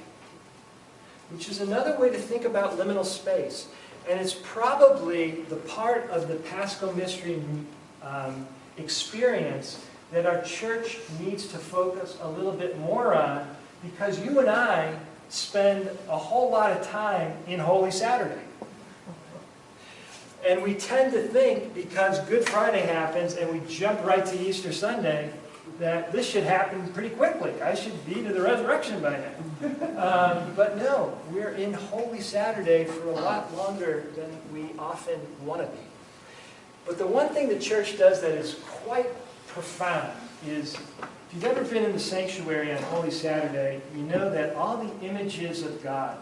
which is another way to think about liminal space. And it's probably the part of the Paschal Mystery experience that our church needs to focus a little bit more on, because you and I spend a whole lot of time in Holy Saturday. And we tend to think, because Good Friday happens and we jump right to Easter Sunday, that this should happen pretty quickly. I should be to the resurrection by now. But no, we're in Holy Saturday for a lot longer than we often want to be. But the one thing the church does that is quite profound is, if you've ever been in the sanctuary on Holy Saturday, you know that all the images of God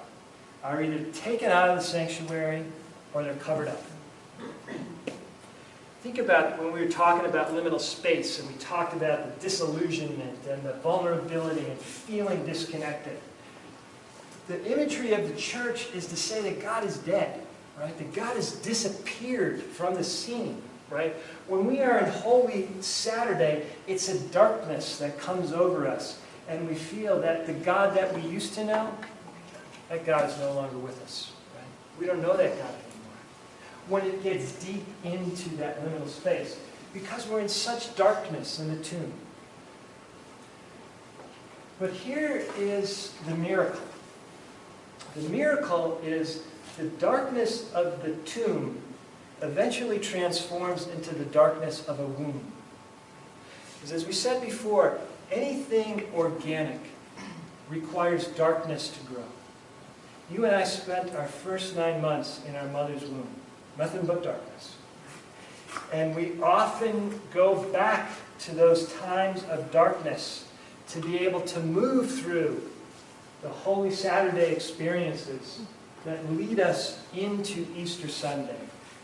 are either taken out of the sanctuary or they're covered up. Think about when we were talking about liminal space, and we talked about the disillusionment and the vulnerability and feeling disconnected. The imagery of the church is to say that God is dead, right? That God has disappeared from the scene, right? When we are in Holy Saturday, it's a darkness that comes over us, and we feel that the God that we used to know, that God is no longer with us, right? We don't know that God anymore. When it gets deep into that liminal space, because we're in such darkness in the tomb. But here is the miracle. The miracle is the darkness of the tomb eventually transforms into the darkness of a womb. Because as we said before, anything organic requires darkness to grow. You and I spent our first 9 months in our mother's womb. Nothing but darkness. And we often go back to those times of darkness to be able to move through the Holy Saturday experiences that lead us into Easter Sunday,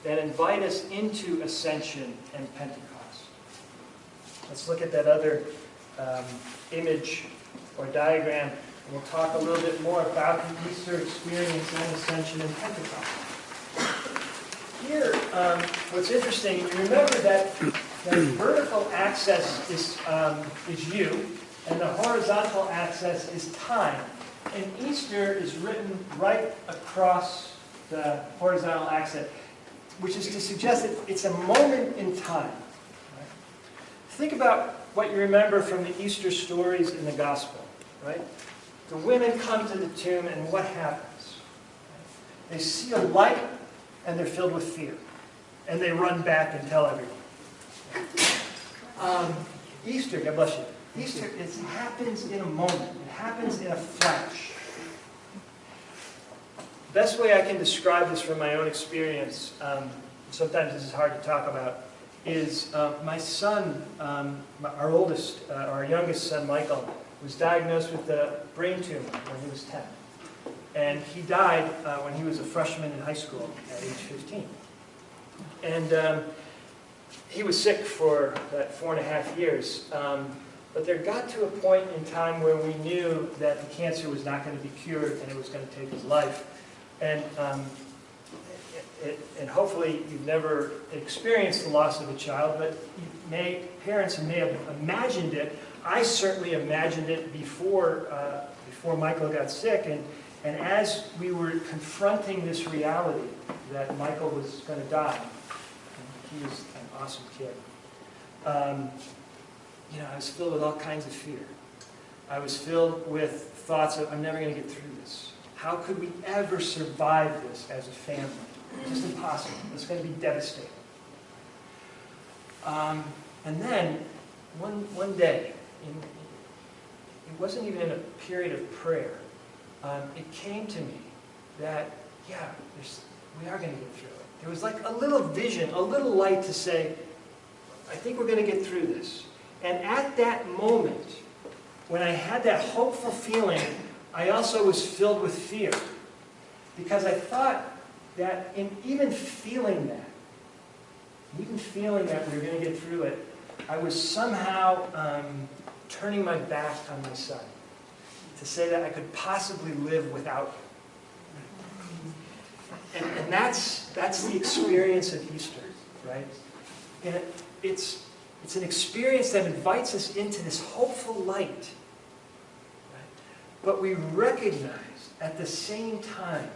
that invite us into Ascension and Pentecost. Let's look at that other image or diagram, and we'll talk a little bit more about the Easter experience and Ascension and Pentecost. Here, what's interesting, you remember that the vertical axis is you, and the horizontal axis is time. And Easter is written right across the horizontal axis, which is to suggest that it's a moment in time. Right? Think about what you remember from the Easter stories in the Gospel. Right? The women come to the tomb, and what happens? They see a light, and they're filled with fear. And they run back and tell everyone. Easter, God bless you. Easter, it happens in a moment. It happens in a flash. Best way I can describe this from my own experience, sometimes this is hard to talk about, is my son, our youngest son, Michael, was diagnosed with a brain tumor when he was 10. And he died when he was a freshman in high school at age 15. And he was sick for that 4.5 years. But there got to a point in time where we knew that the cancer was not going to be cured and it was going to take his life. And hopefully you've never experienced the loss of a child, but parents may have imagined it. I certainly imagined it before Michael got sick. And as we were confronting this reality that Michael was going to die, he was an awesome kid, I was filled with all kinds of fear. I was filled with thoughts of, I'm never going to get through this. How could we ever survive this as a family? It's just impossible. It's going to be devastating. And then, one day, it wasn't even in a period of prayer, it came to me that, we are going to get through it. There was like a little vision, a little light to say, I think we're going to get through this. And at that moment, when I had that hopeful feeling, I also was filled with fear. Because I thought that in even feeling that we were going to get through it, I was somehow turning my back on my son. To say that I could possibly live without him. And that's the experience of Easter, right? And it's an experience that invites us into this hopeful light. Right? But we recognize at the same time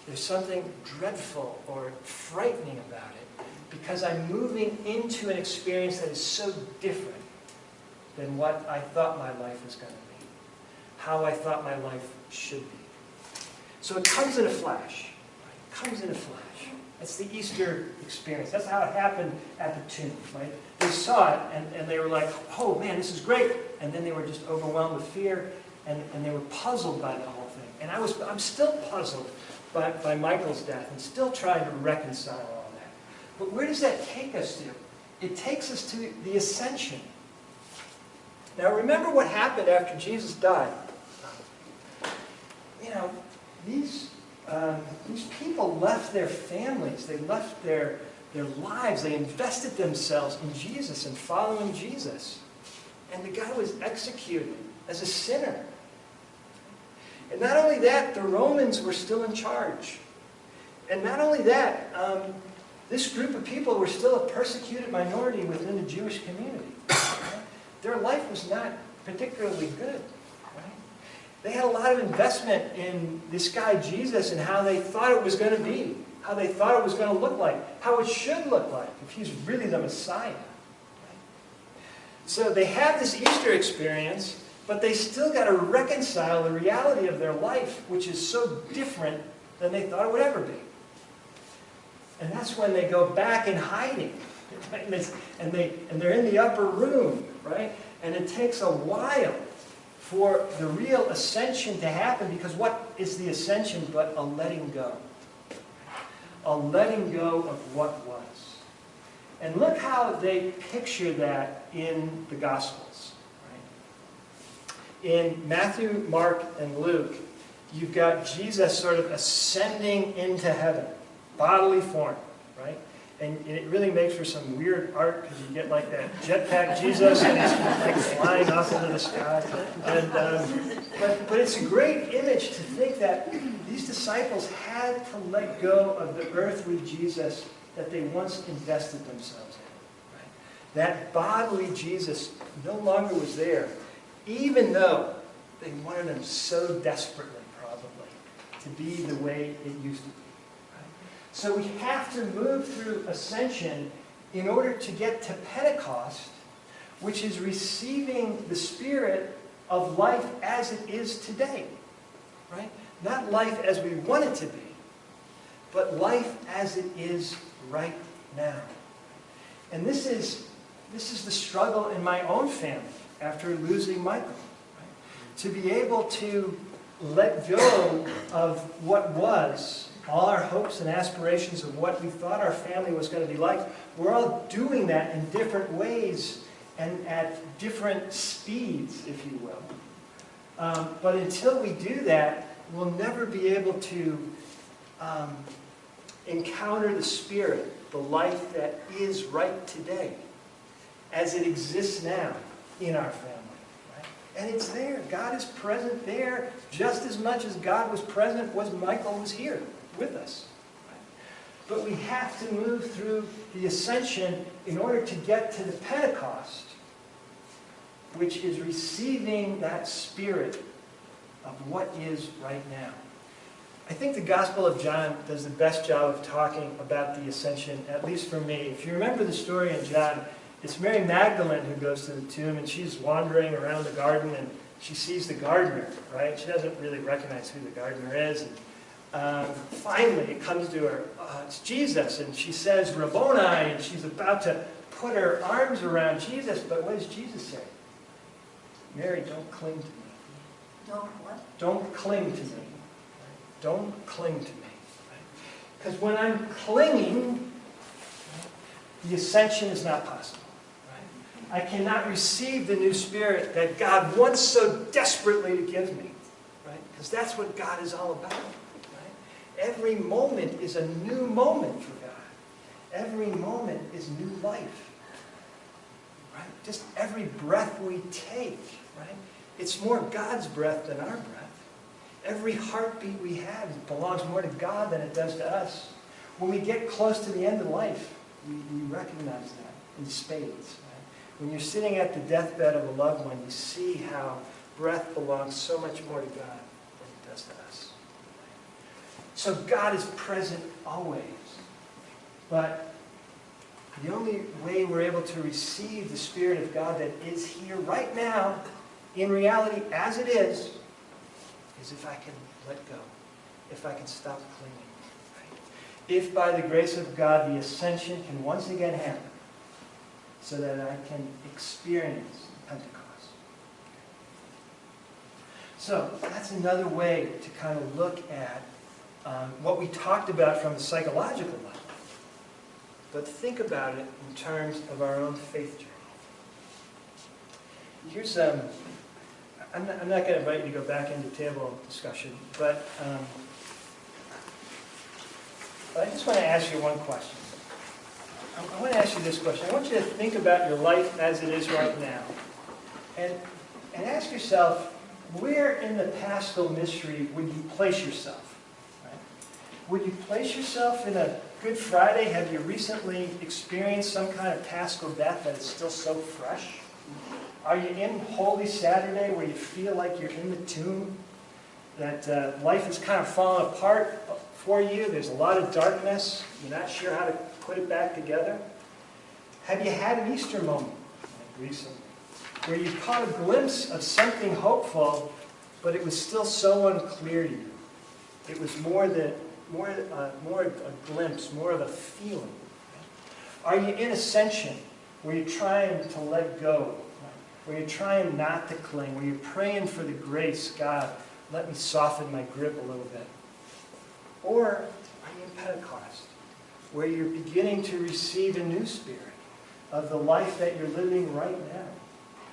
there's something dreadful or frightening about it because I'm moving into an experience that is so different than what I thought my life was going to be, how I thought my life should be. So it comes in a flash. Right? It comes in a flash. That's the Easter experience. That's how it happened at the tomb, right? They saw it, and they were like, oh man, this is great. And then they were just overwhelmed with fear, and they were puzzled by the whole thing. And I'm still puzzled by Michael's death, and still trying to reconcile all that. But where does that take us to? It takes us to the ascension. Now remember what happened after Jesus died. These people left their families, they left their lives, they invested themselves in Jesus and following Jesus. And the guy was executed as a sinner. And not only that, the Romans were still in charge. And not only that, this group of people were still a persecuted minority within the Jewish community. Their life was not particularly good. They had a lot of investment in this guy Jesus and how they thought it was going to be, how they thought it was going to look like, how it should look like if he's really the Messiah. So they have this Easter experience, but they still got to reconcile the reality of their life, which is so different than they thought it would ever be. And that's when they go back in hiding, right? and they're in the upper room, right? And it takes a while for the real ascension to happen, because what is the ascension but a letting go? A letting go of what was. And look how they picture that in the Gospels. Right? In Matthew, Mark, and Luke, you've got Jesus sort of ascending into heaven, bodily form, right? And it really makes for some weird art, because you get like that jetpack Jesus and he's like flying off into the sky. And, but it's a great image to think that these disciples had to let go of the earthly Jesus that they once invested themselves in. Right? That bodily Jesus no longer was there, even though they wanted him so desperately, probably, to be the way it used to be. So we have to move through ascension in order to get to Pentecost, which is receiving the Spirit of life as it is today. Right? Not life as we want it to be, but life as it is right now. And this is the struggle in my own family after losing Michael. Right? To be able to let go of what was, all our hopes and aspirations of what we thought our family was going to be like. We're all doing that in different ways. and at different speeds, if you will. But until we do that, we'll never be able to encounter the Spirit, the life that is right today, as it exists now in our family. Right? And it's there. God is present there just as much as God was present when Michael was here with us. Right? But we have to move through the ascension in order to get to the Pentecost, which is receiving that Spirit of what is right now. I think the Gospel of John does the best job of talking about the ascension, at least for me. If you remember the story in John, it's Mary Magdalene who goes to the tomb, and she's wandering around the garden, and she sees the gardener, right? She doesn't really recognize who the gardener is. And finally, it comes to her, it's Jesus, and she says, Rabboni, and she's about to put her arms around Jesus, but what does Jesus say? Mary, don't cling to me. Don't what? Don't cling to me. Don't cling to me. Because when I'm clinging, the ascension is not possible. Right? I cannot receive the new Spirit that God wants so desperately to give me. Right? Because that's what God is all about. Right? Every moment is a new moment for God. Every moment is new life. Right? Just every breath we take, right? It's more God's breath than our breath. Every heartbeat we have belongs more to God than it does to us. When we get close to the end of life, we recognize that in spades. Right? When you're sitting at the deathbed of a loved one, you see how breath belongs so much more to God than it does to us. So God is present always. But the only way we're able to receive the Spirit of God that is here right now, in reality as it is if I can let go, if I can stop clinging. Right? If by the grace of God the ascension can once again happen, so that I can experience Pentecost. So that's another way to kind of look at what we talked about from the psychological level. But think about it in terms of our own faith journey. Here's I'm not going to invite you to go back into table discussion, but I just want to ask you one question. I want to ask you this question. I want you to think about your life as it is right now, and ask yourself, where in the Paschal Mystery would you place yourself? Right? Would you place yourself in a Good Friday? Have you recently experienced some kind of Paschal death that is still so fresh? Are you in Holy Saturday where you feel like you're in the tomb? That life has kind of fallen apart for you? There's a lot of darkness. You're not sure how to put it back together? Have you had an Easter moment, like recently, where you caught a glimpse of something hopeful, but it was still so unclear to you? It was more a glimpse, more of a feeling. Are you in Ascension, where you're trying to let go, where you're trying not to cling, where you're praying for the grace, God, let me soften my grip a little bit? Or are you in Pentecost, where you're beginning to receive a new spirit of the life that you're living right now?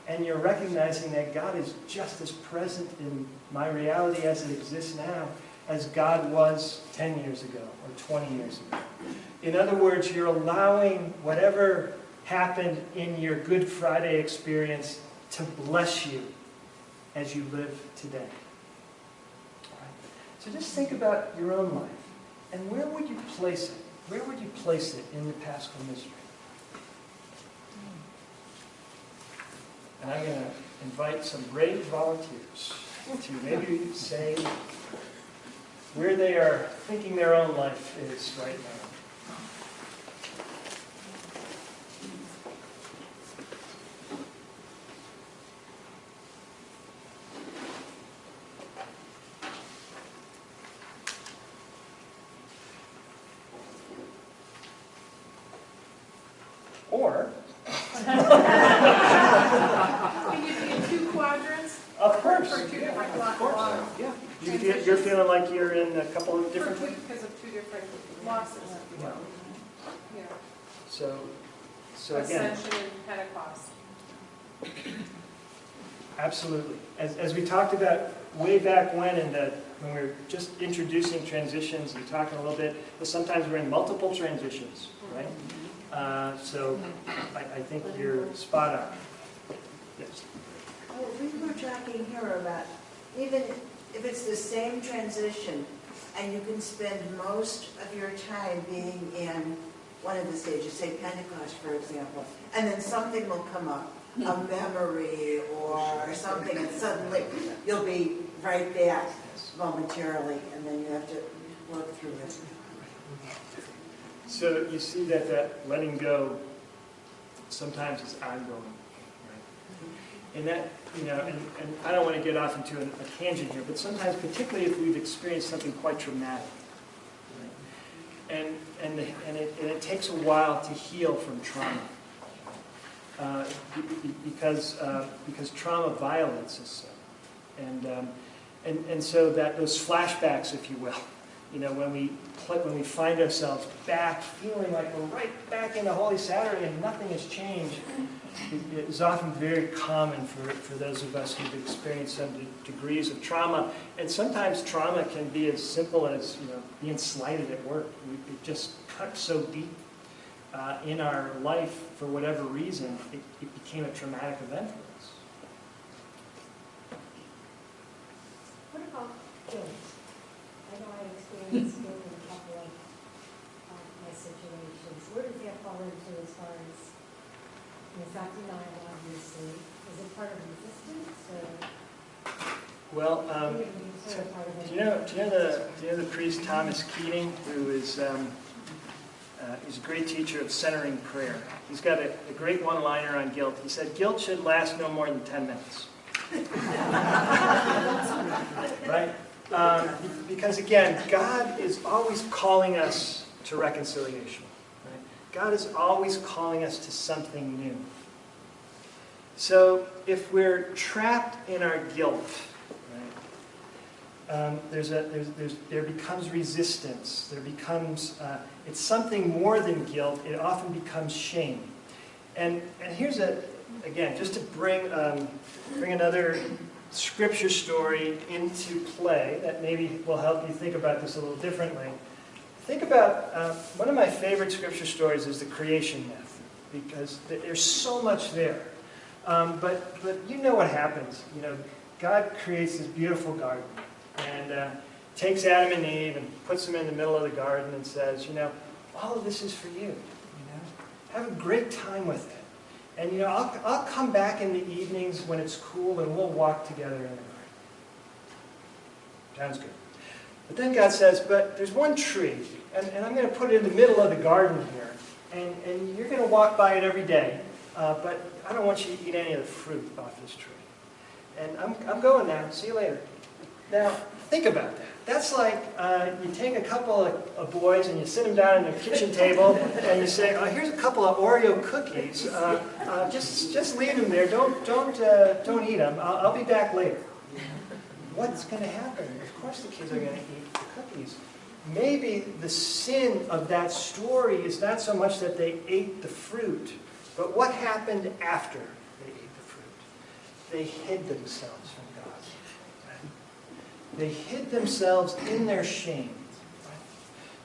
And you're recognizing that God is just as present in my reality as it exists now as God was 10 years ago or 20 years ago. In other words, you're allowing whatever happened in your Good Friday experience to bless you as you live today. All right? So just think about your own life. And where would you place it? Where would you place it in the Paschal Mystery? And I'm going to invite some brave volunteers to maybe say where they are thinking their own life is right now. Or, Can you do two quadrants? of course, For two different of course, blocks. yeah. You're feeling like you're in a couple of different. Because of two different losses. Yeah. So again, Ascension and Pentecost. Absolutely. As we talked about way back when when we were just introducing transitions and talking a little bit, but sometimes we're in multiple transitions, right? So I think you're spot on. Yes. Well, we were talking here about, even if it's the same transition, and you can spend most of your time being in one of the stages, say Pentecost, for example, and then something will come up, a memory or something, and suddenly you'll be right back momentarily, and then you have to work through it. So you see that letting go sometimes is ongoing, right? And that, and I don't want to get off into a tangent here, but sometimes, particularly if we've experienced something quite traumatic, right? And it takes a while to heal from trauma, because trauma violates us so. And so that those flashbacks, if you will, when we find ourselves back, feeling like we're right back in the Holy Saturday and nothing has changed, it is often very common for those of us who've experienced some degrees of trauma. And sometimes trauma can be as simple as being slighted at work. It just cut so deep in our life for whatever reason, it became a traumatic event for us. What about guilt? I know I experienced guilt in a couple of my situations. Where does that fall into as far as, it's not denial, obviously. Is it part of resistance or? Well, Sort of part of do you know the priest Thomas Keating, who is he's a great teacher of centering prayer. He's got a great one-liner on guilt. He said, "Guilt should last no more than 10 minutes." Right? Because again, God is always calling us to reconciliation. Right? God is always calling us to something new. So if we're trapped in our guilt, right, there becomes resistance. There becomes it's something more than guilt. It often becomes shame. And here's again, just to bring another scripture story into play that maybe will help you think about this a little differently. Think about, one of my favorite scripture stories is the creation myth, because there's so much there. But you know what happens. God creates this beautiful garden and takes Adam and Eve and puts them in the middle of the garden and says, all of this is for you. Have a great time with it. And I'll come back in the evenings when it's cool and we'll walk together in the garden. Sounds good. But then God says, but there's one tree, and I'm going to put it in the middle of the garden here, and you're going to walk by it every day, but I don't want you to eat any of the fruit off this tree. And I'm going now. See you later. Now, think about that. That's like you take a couple of boys and you sit them down at the kitchen table and you say, oh, here's a couple of Oreo cookies. Just leave them there. Don't eat them. I'll be back later. What's going to happen? Of course the kids are going to eat the cookies. Maybe the sin of that story is not so much that they ate the fruit, but what happened after they ate the fruit? They hid themselves from God. They hid themselves in their shame.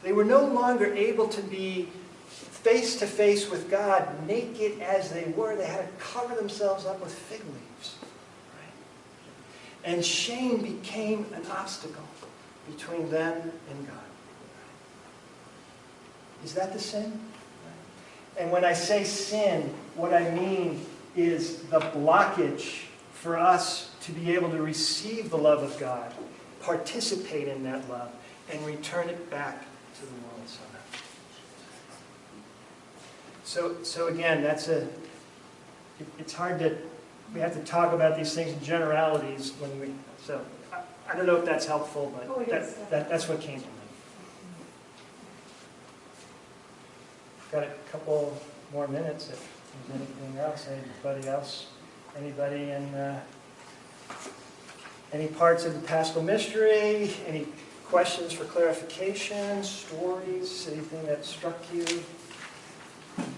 They were no longer able to be face to face with God, naked as they were. They had to cover themselves up with fig leaves. And shame became an obstacle between them and God. Is that the sin? And when I say sin, what I mean is the blockage for us to be able to receive the love of God, participate in that love, and return it back to the world somehow. So again, it's hard to, we have to talk about these things in generalities so I don't know if that's helpful, but that's what came to me. Got a couple more minutes if there's anything else. Anybody in any parts of the Paschal Mystery? Any questions for clarification, stories, anything that struck you?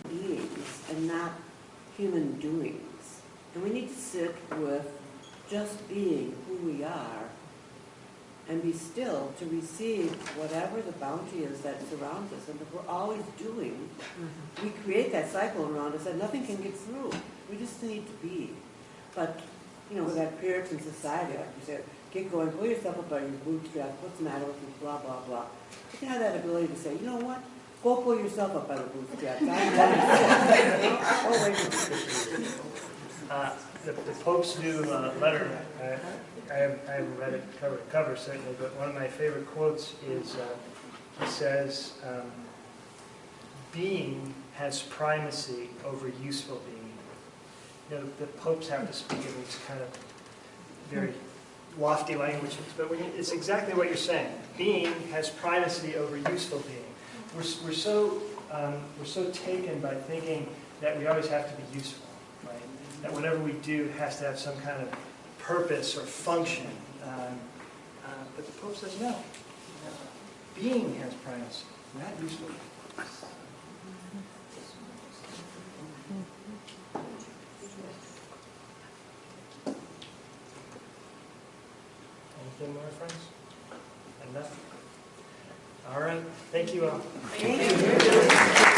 Beings and not human doings. And we need to sit with just being who we are and be still to receive whatever the bounty is that surrounds us. And if we're always doing, we create that cycle around us that nothing can get through. We just need to be. But, you know, with that Puritan society, like you said, get going, pull yourself up by your bootstraps, what's the matter with you, blah, blah, blah. You can have that ability to say, you know what? Go pull yourself up by the bootstraps. Oh, wait a minute. The Pope's new letter, I haven't read it cover to cover certainly, but one of my favorite quotes is, he says, being has primacy over useful being. You know, the popes have to speak in these kind of very lofty languages, but it's exactly what you're saying. Being has primacy over useful being. We're so taken by thinking that we always have to be useful, right? That whatever we do has to have some kind of purpose or function. But the Pope says no. Being has primacy, not useful. Anything more, friends? Enough? All right. Thank you all. Thank you.